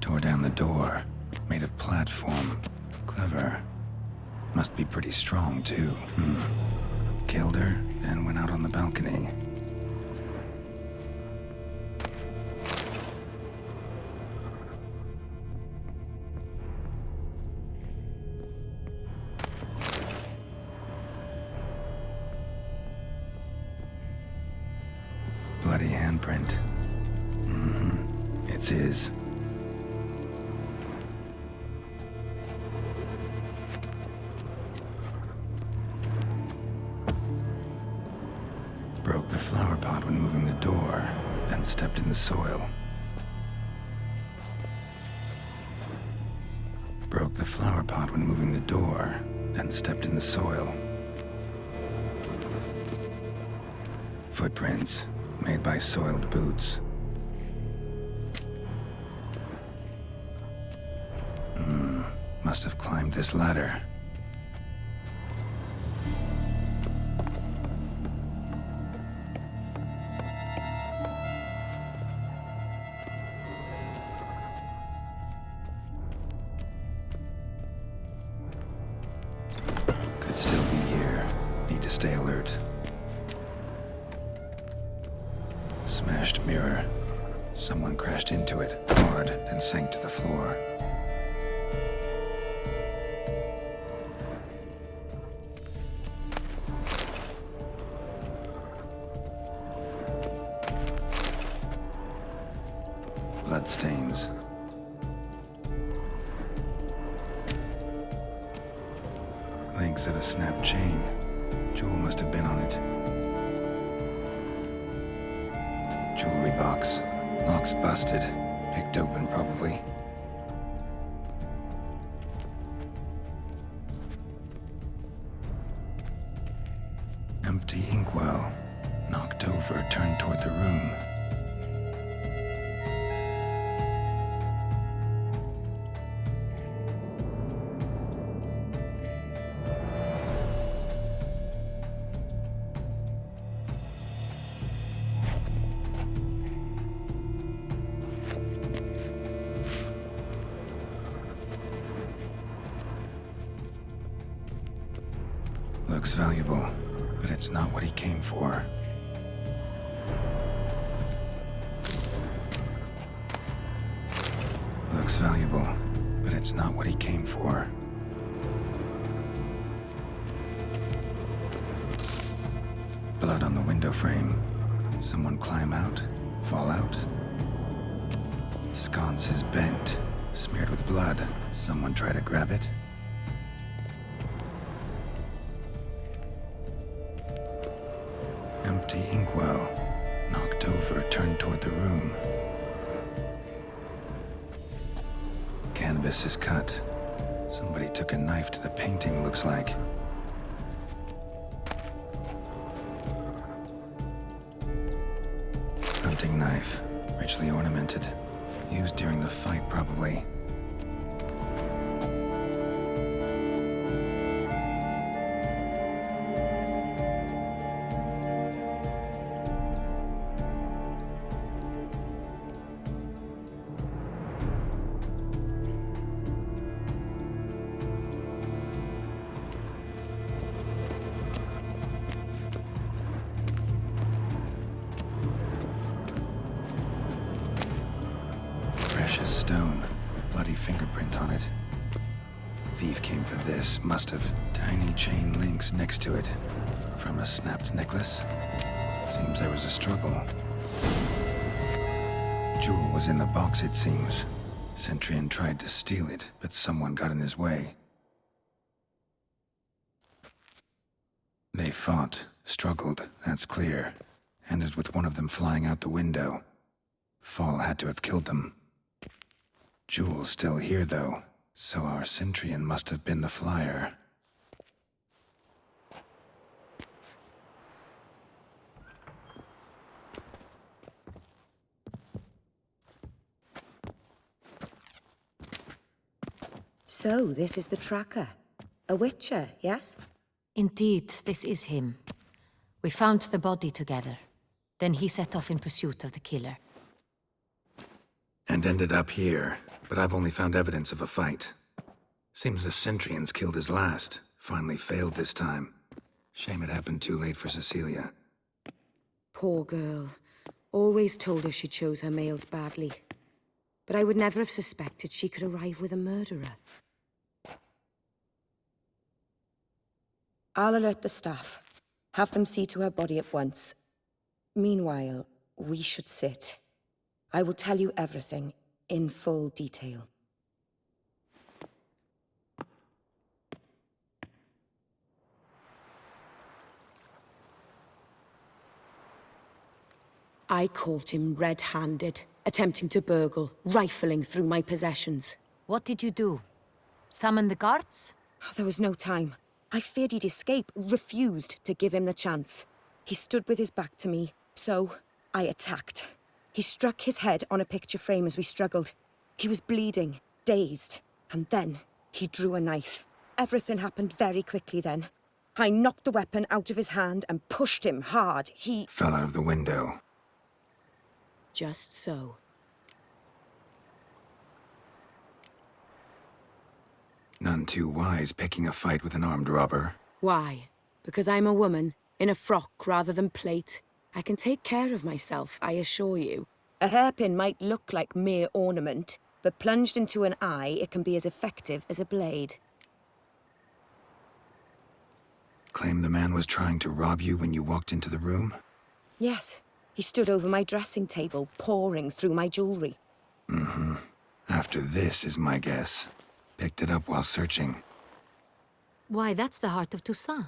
Tore down the door. Made a platform. Clever. Must be pretty strong, too. Killed her, then went out on the balcony. Bloody handprint. It's his. soil. Broke the flower pot when moving the door, then stepped in the soil. Footprints made by soiled boots. Must have climbed this ladder. Could still be here. Need to stay alert. Smashed mirror. Someone crashed into it hard, then sank to the floor. Bloodstains. Links of a snapped chain. Jewel must have been on it. Jewelry box. Lock's busted. Picked open, probably. Empty inkwell. Knocked over, turned toward the room. Looks valuable, but it's not what he came for. Looks valuable, but it's not what he came for. Blood on the window frame. Someone climb out? Fall out? Sconce is bent, smeared with blood. Someone try to grab it? Empty inkwell. Knocked over, turned toward the room. Canvas is cut. Somebody took a knife to the painting, looks like. Hunting knife. Richly ornamented. Used during the fight, probably. Precious stone. Bloody fingerprint on it. Thief came for this, must have. Tiny chain links next to it. From a snapped necklace. Seems there was a struggle. Jewel was in the box, it seems. Centurion tried to steal it, but someone got in his way. They fought, struggled, that's clear. Ended with one of them flying out the window. Fall had to have killed them. Jewel's still here, though, so our Centurion must have been the flyer. So, this is the tracker. A witcher, yes? Indeed, this is him. We found the body together. Then he set off in pursuit of the killer. And ended up here, but I've only found evidence of a fight. Seems the Centurions killed his last. Finally failed this time. Shame it happened too late for Cecilia. Poor girl. Always told her she chose her males badly. But I would never have suspected she could arrive with a murderer. I'll alert the staff. Have them see to her body at once. Meanwhile, we should sit. I will tell you everything, in full detail. I caught him red-handed, attempting to burgle, rifling through my possessions. What did you do? Summon the guards? There was no time. I feared he'd escape, refused to give him the chance. He stood with his back to me, so I attacked. He struck his head on a picture frame as we struggled. He was bleeding, dazed, and then he drew a knife. Everything happened very quickly then. I knocked the weapon out of his hand and pushed him hard. He fell out of the window. Just so. None too wise picking a fight with an armed robber. Why? Because I'm a woman, in a frock rather than plate. I can take care of myself, I assure you. A hairpin might look like mere ornament, but plunged into an eye, it can be as effective as a blade. Claim the man was trying to rob you when you walked into the room? Yes. He stood over my dressing table, pouring through my jewelry. Mm-hmm. After this is my guess. Picked it up while searching. Why, that's the heart of Toussaint.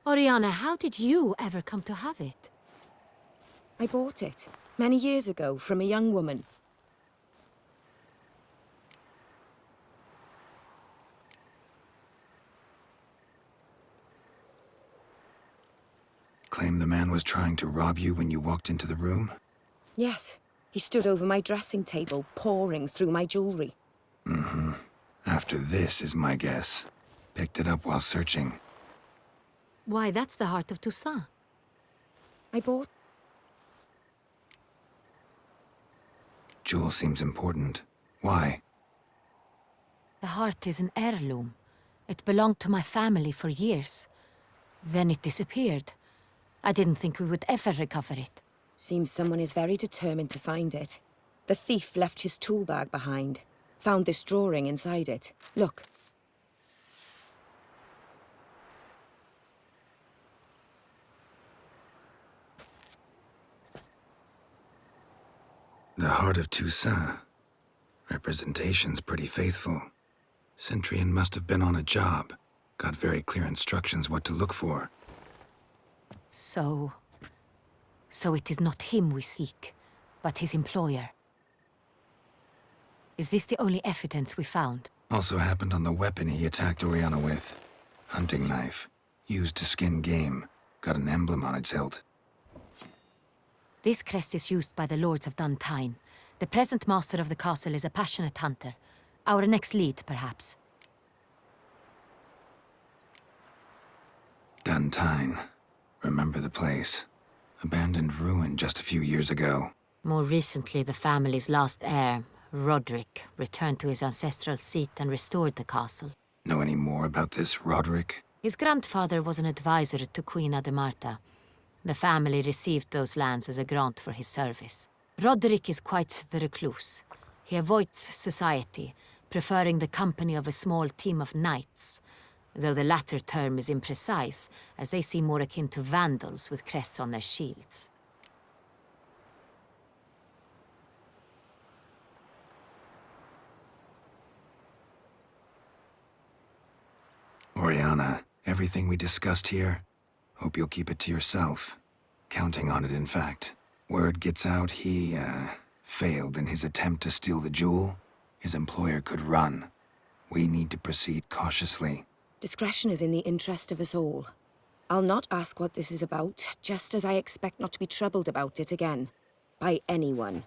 Oriana, how did you ever come to have it? I bought it, many years ago, from a young woman. Claim the man was trying to rob you when you walked into the room? Yes. He stood over my dressing table, pouring through my jewelry. Mm-hmm. After this is my guess. Picked it up while searching. Why, that's the heart of Toussaint. I bought... Jewel seems important. Why? The heart is an heirloom. It belonged to my family for years. Then it disappeared. I didn't think we would ever recover it. Seems someone is very determined to find it. The thief left his tool bag behind. Found this drawing inside it. Look. The heart of Toussaint. Representation's pretty faithful. Centurion must have been on a job. Got very clear instructions what to look for. So it is not him we seek, but his employer. Is this the only evidence we found? Also happened on the weapon he attacked Oriana with. Hunting knife. Used to skin game. Got an emblem on its hilt. This crest is used by the Lords of Duntine. The present master of the castle is a passionate hunter. Our next lead, perhaps. Duntine. Remember the place. Abandoned ruin just a few years ago. More recently, the family's last heir, Roderick, returned to his ancestral seat and restored the castle. Know any more about this Roderick? His grandfather was an advisor to Queen Ademarta. The family received those lands as a grant for his service. Roderick is quite the recluse. He avoids society, preferring the company of a small team of knights, though the latter term is imprecise, as they seem more akin to vandals with crests on their shields. Oriana, everything we discussed here, hope you'll keep it to yourself. Counting on it, in fact. Word gets out he, failed in his attempt to steal the jewel. His employer could run. We need to proceed cautiously. Discretion is in the interest of us all. I'll not ask what this is about, just as I expect not to be troubled about it again. By anyone.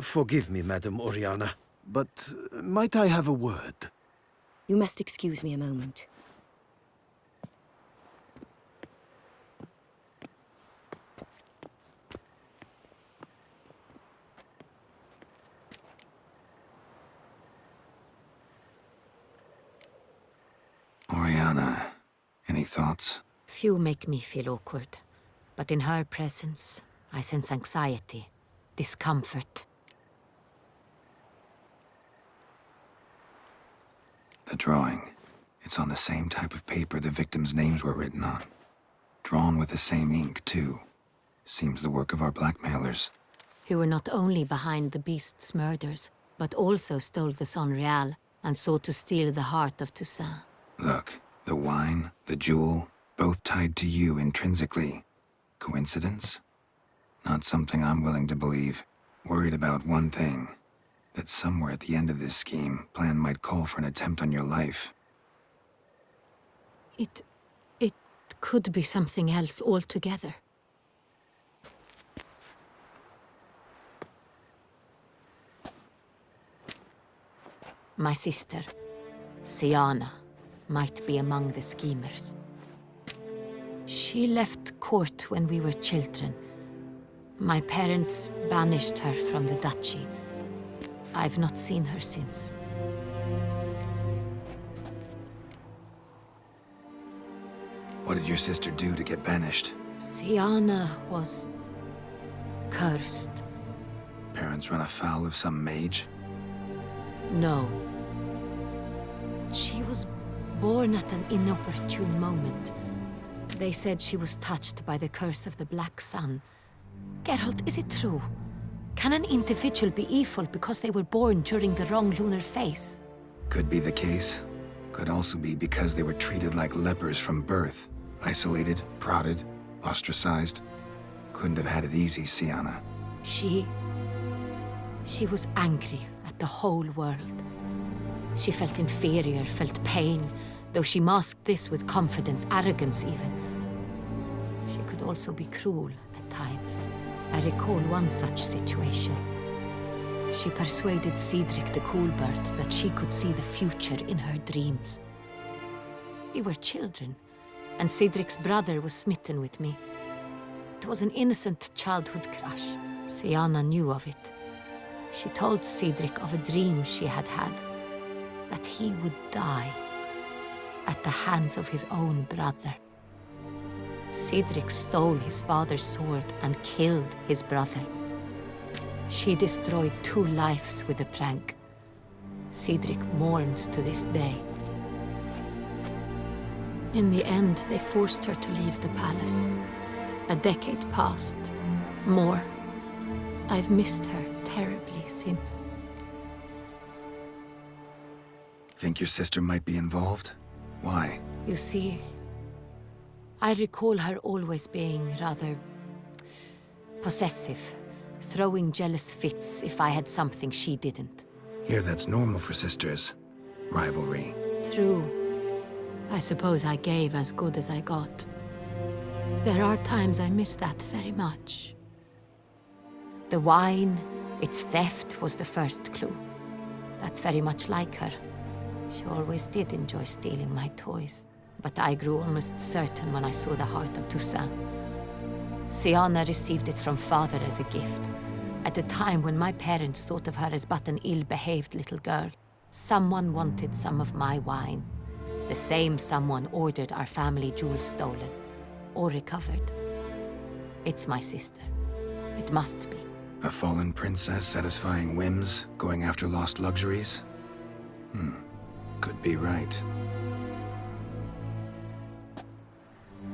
Forgive me, Madam Oriana, but might I have a word? You must excuse me a moment. Oriana, any thoughts? Few make me feel awkward, but in her presence, I sense anxiety, discomfort. The drawing. It's on the same type of paper the victims' names were written on. Drawn with the same ink, too. Seems the work of our blackmailers. Who were not only behind the beast's murders, but also stole the Son Real and sought to steal the heart of Toussaint. Look, the wine, the jewel, both tied to you intrinsically. Coincidence? Not something I'm willing to believe. Worried about one thing. That somewhere at the end of this scheme, plan might call for an attempt on your life. It could be something else altogether. My sister, Siana, might be among the schemers. She left court when we were children. My parents banished her from the duchy. I've not seen her since. What did your sister do to get banished? Siana was cursed. Parents run afoul of some mage? No. She was born at an inopportune moment. They said she was touched by the curse of the Black Sun. Geralt, is it true? Can an individual be evil because they were born during the wrong lunar phase? Could be the case. Could also be because they were treated like lepers from birth. Isolated, prodded, ostracized. Couldn't have had it easy, Siana. She was angry at the whole world. She felt inferior, felt pain, though she masked this with confidence, arrogance even. She could also be cruel at times. I recall one such situation. She persuaded Cedric the Coolbird that she could see the future in her dreams. We were children, and Cedric's brother was smitten with me. It was an innocent childhood crush. Siana knew of it. She told Cedric of a dream she had had, that he would die at the hands of his own brother. Cedric stole his father's sword and killed his brother. She destroyed 2 lives with a prank. Cedric mourns to this day. In the end, they forced her to leave the palace. A decade passed. More. I've missed her terribly since. Think your sister might be involved? Why? You see, I recall her always being rather possessive, throwing jealous fits if I had something she didn't. Here, that's normal for sisters. Rivalry. True. I suppose I gave as good as I got. There are times I miss that very much. The wine, its theft, was the first clue. That's very much like her. She always did enjoy stealing my toys. But I grew almost certain when I saw the heart of Toussaint. Siana received it from father as a gift, at a time when my parents thought of her as but an ill-behaved little girl. Someone wanted some of my wine. The same someone ordered our family jewels stolen, or recovered. It's my sister. It must be. A fallen princess satisfying whims, going after lost luxuries? Could be right.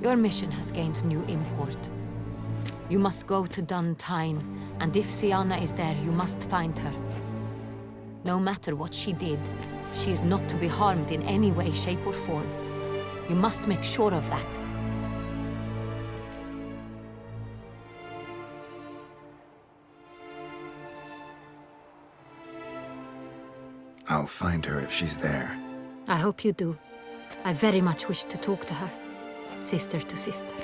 Your mission has gained new import. You must go to Duntine, and if Siana is there, you must find her. No matter what she did, she is not to be harmed in any way, shape, or form. You must make sure of that. I'll find her if she's there. I hope you do. I very much wish to talk to her. Sister to sister.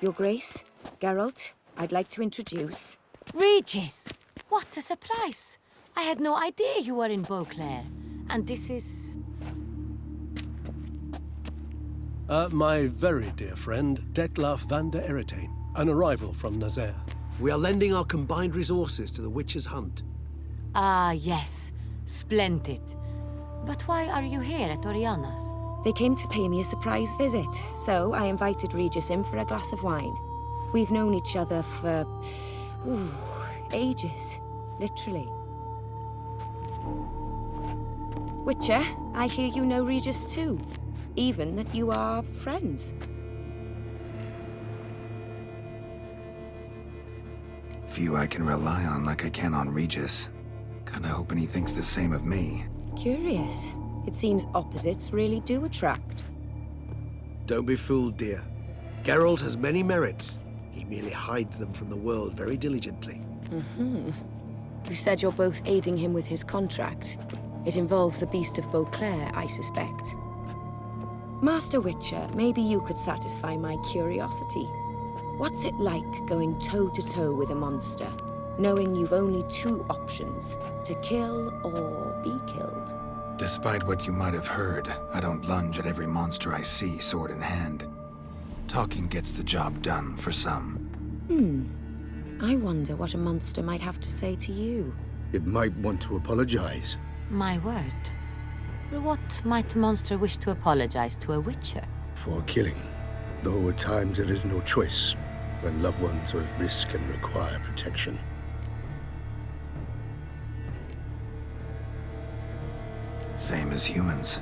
Your Grace, Geralt, I'd like to introduce... Regis! What a surprise! I had no idea you were in Beauclair. And this is... My very dear friend, Detlaf van der Eretain, an arrival from Nazaire. We are lending our combined resources to the Witch's Hunt. Ah, yes. Splendid. But why are you here at Oriana's? They came to pay me a surprise visit, so I invited Regis in for a glass of wine. We've known each other for... ages. Literally. Witcher, I hear you know Regis too. Even that you are friends. Few I can rely on like I can on Regis. Kinda hoping he thinks the same of me. Curious. It seems opposites really do attract. Don't be fooled, dear. Geralt has many merits, He merely hides them from the world very diligently. Mm-hmm. You said you're both aiding him with his contract. It involves the Beast of Beauclair, I suspect. Master Witcher, maybe you could satisfy my curiosity. What's it like going toe-to-toe with a monster, knowing you've only two options, to kill or be killed? Despite what you might have heard, I don't lunge at every monster I see sword in hand. Talking gets the job done for some. I wonder what a monster might have to say to you. It might want to apologize. My word. What might a monster wish to apologize to a witcher? For killing. Though at times there is no choice, when loved ones are at risk and require protection. Same as humans.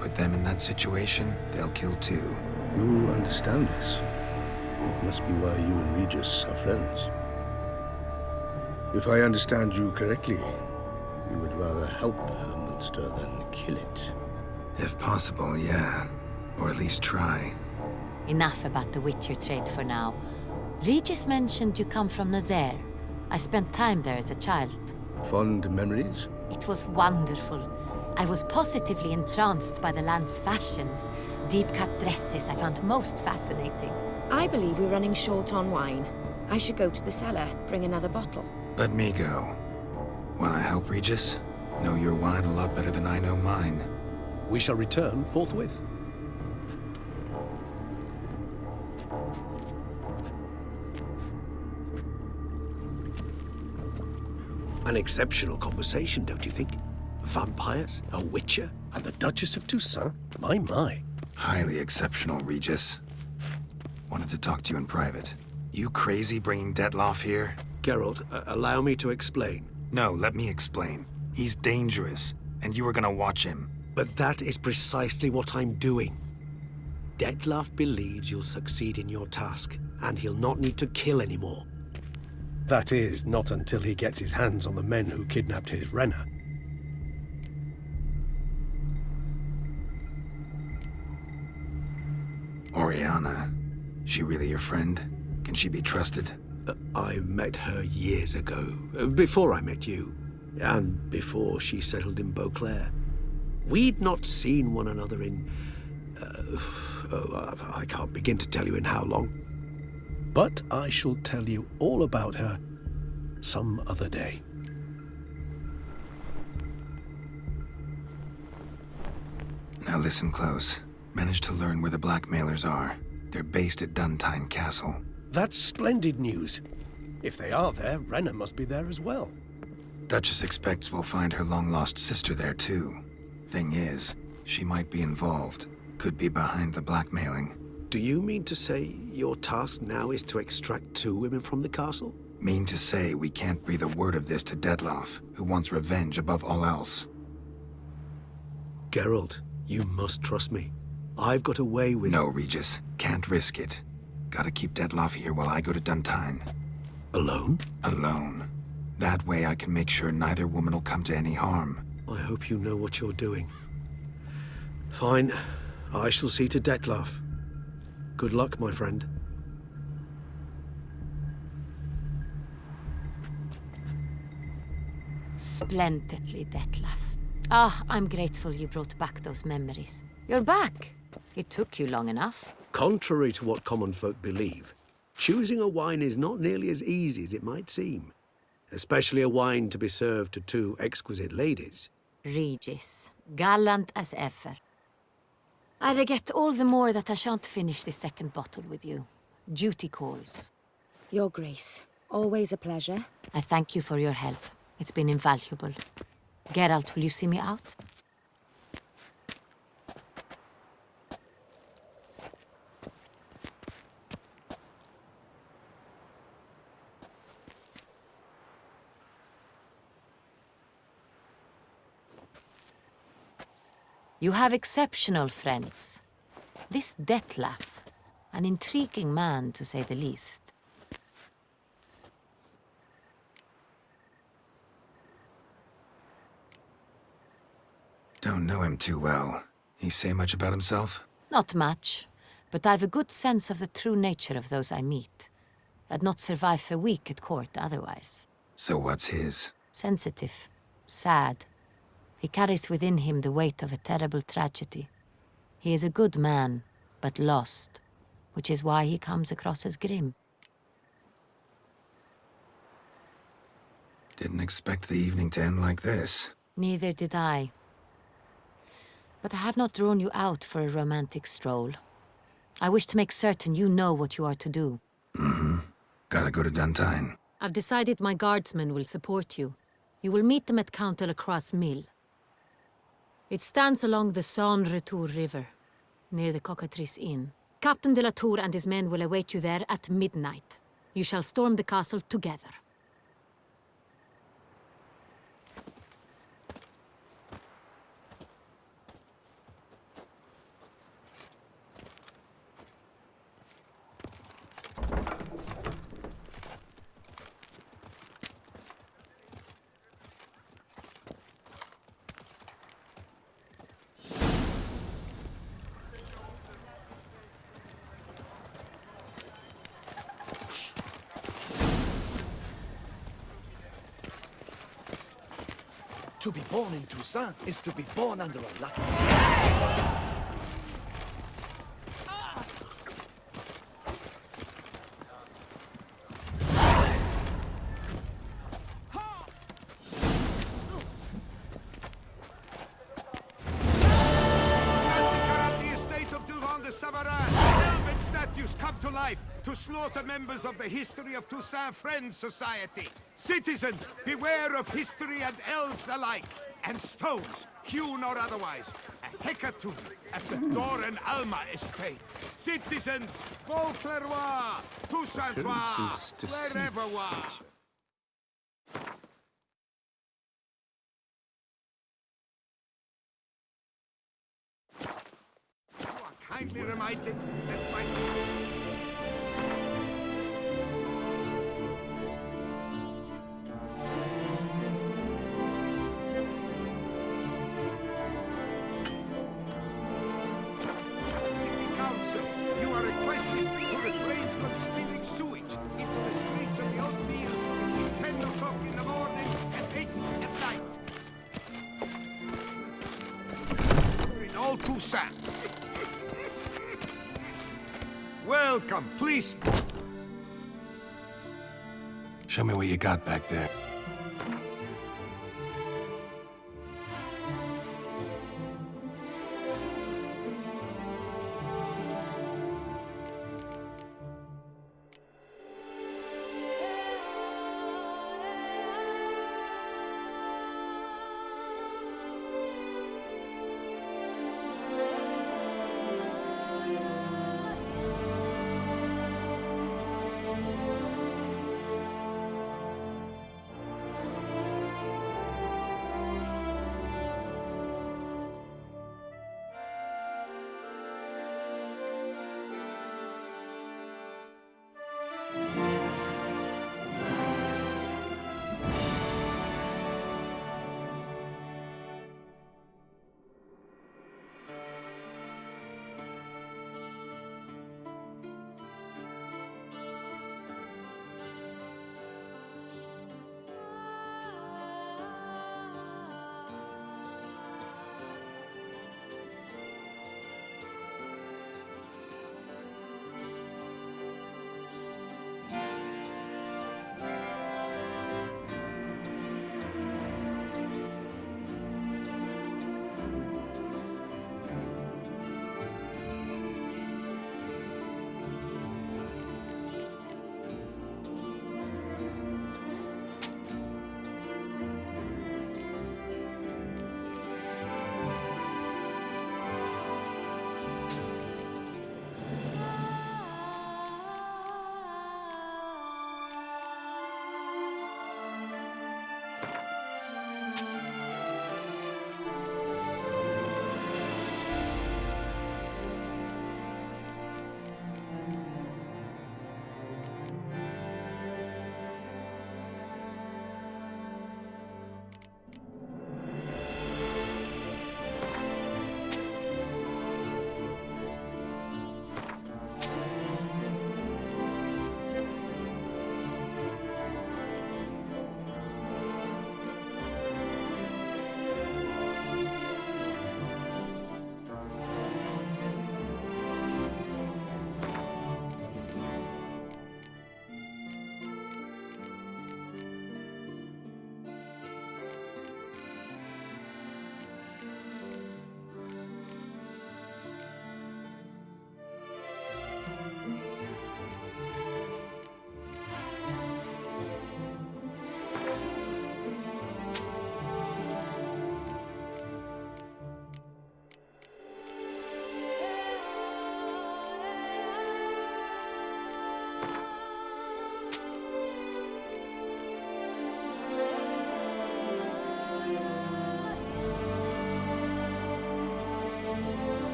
Put them in that situation, they'll kill too. You understand this. It must be why you and Regis are friends. If I understand you correctly, you would rather help a monster than kill it. If possible, yeah. Or at least try. Enough about the Witcher trade for now. Regis mentioned you come from Nazaire. I spent time there as a child. Fond memories? It was wonderful. I was positively entranced by the land's fashions. Deep-cut dresses I found most fascinating. I believe we're running short on wine. I should go to the cellar, bring another bottle. Let me go. Wanna help, Regis? Know your wine a lot better than I know mine. We shall return forthwith. An exceptional conversation, don't you think? Vampires, a witcher, and the Duchess of Toussaint? My. Highly exceptional, Regis. Wanted to talk to you in private. You crazy bringing Detloff here? Geralt, allow me to explain. No, let me explain. He's dangerous, and you were gonna watch him. But that is precisely what I'm doing. Detloff believes you'll succeed in your task, and he'll not need to kill anymore. That is, not until he gets his hands on the men who kidnapped his Renna. Oriana, she really your friend? Can she be trusted? I met her years ago, before I met you, and before she settled in Beauclair. We'd not seen one another in... I can't begin to tell you in how long. But I shall tell you all about her some other day. Now listen close. Managed to learn where the blackmailers are. They're based at Duntine Castle. That's splendid news. If they are there, Renna must be there as well. Duchess expects we'll find her long-lost sister there, too. Thing is, she might be involved. Could be behind the blackmailing. Do you mean to say your task now is to extract 2 women from the castle? Mean to say we can't breathe a word of this to Detloff, who wants revenge above all else. Geralt, you must trust me. I've got a way with... No, Regis. Can't risk it. Gotta keep Detloff here while I go to Duntine. Alone? Alone. That way I can make sure neither woman will come to any harm. I hope you know what you're doing. Fine. I shall see to Detloff. Good luck, my friend. Splendidly, Detlaff. I'm grateful you brought back those memories. You're back. It took you long enough. Contrary to what common folk believe, choosing a wine is not nearly as easy as it might seem. Especially a wine to be served to 2 exquisite ladies. Regis, gallant as ever. I regret all the more that I shan't finish this second bottle with you. Duty calls. Your Grace, always a pleasure. I thank you for your help. It's been invaluable. Geralt, will you see me out? You have exceptional friends. This Detlaff, an intriguing man to say the least. Don't know him too well. He say much about himself? Not much, but I've a good sense of the true nature of those I meet. I'd not survive a week at court otherwise. So what's his? Sensitive. Sad. He carries within him the weight of a terrible tragedy. He is a good man, but lost, which is why he comes across as grim. Didn't expect the evening to end like this. Neither did I. But I have not drawn you out for a romantic stroll. I wish to make certain you know what you are to do. Mm-hmm. Gotta go to Duntine. I've decided my guardsmen will support you. You will meet them at Count Delacroix' mill. It stands along the Saône-Retour River, near the Cockatrice Inn. Captain de la Tour and his men will await you there at midnight. You shall storm the castle together. To be born in Toussaint is to be born under a lucky star. Statues come to life to slaughter members of the History of Toussaint Friends Society. Citizens, beware of history and elves alike. And stones, hewn or otherwise. A hecatomb at the Doran Alma estate. Citizens, Beauclervois, Toussaintois, wherever wa. You are kindly reminded that my to refrain from spilling sewage into the streets of the Oatmeal between 10 o'clock in the morning and 8 at night. In all Toussaint. Welcome, please. Show me what you got back there.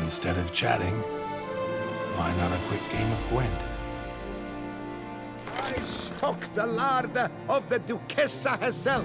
Instead of chatting, why not a quick game of Gwent? I stock the larder of the Duchessa herself.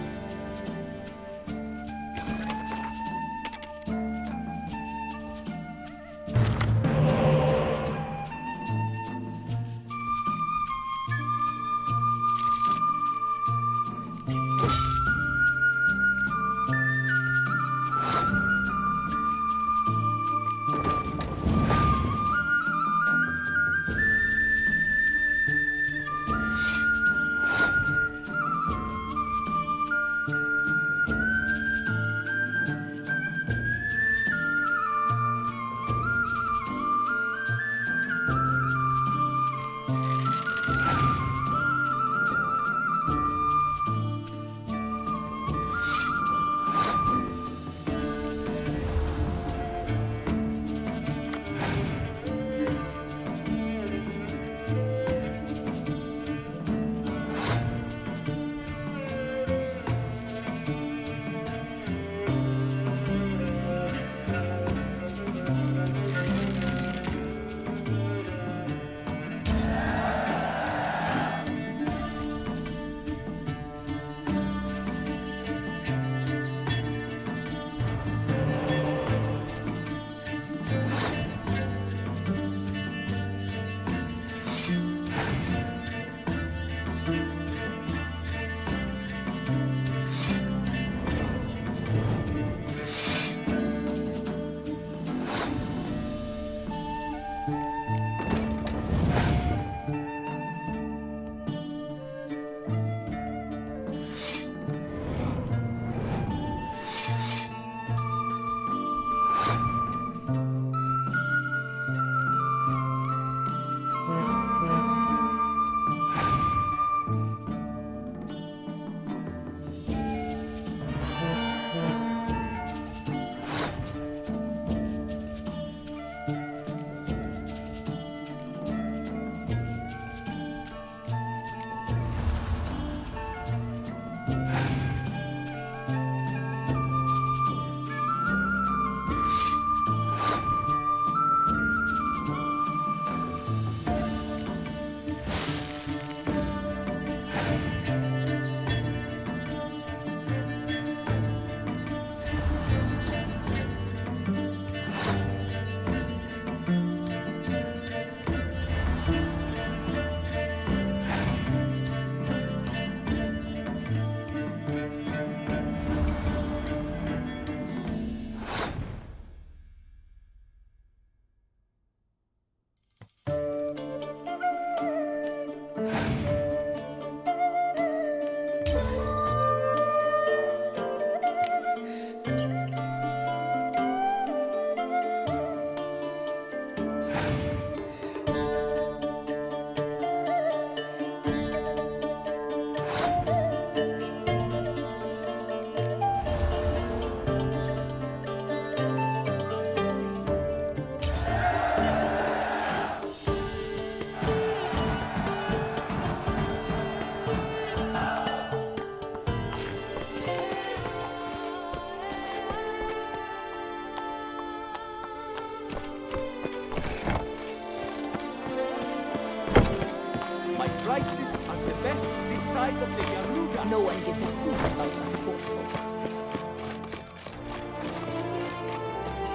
Prices are the best this side of the Yaruga. No one gives a hoot about us poor folk.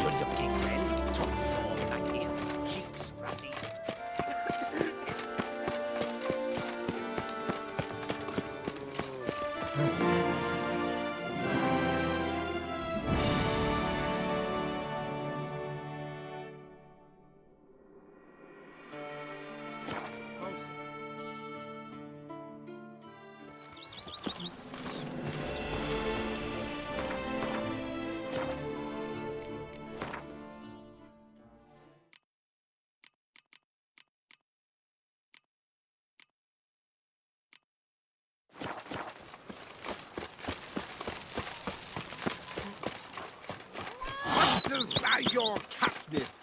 You're looking well, top form, I hear. Cheeks ruddy. Masters are your captive.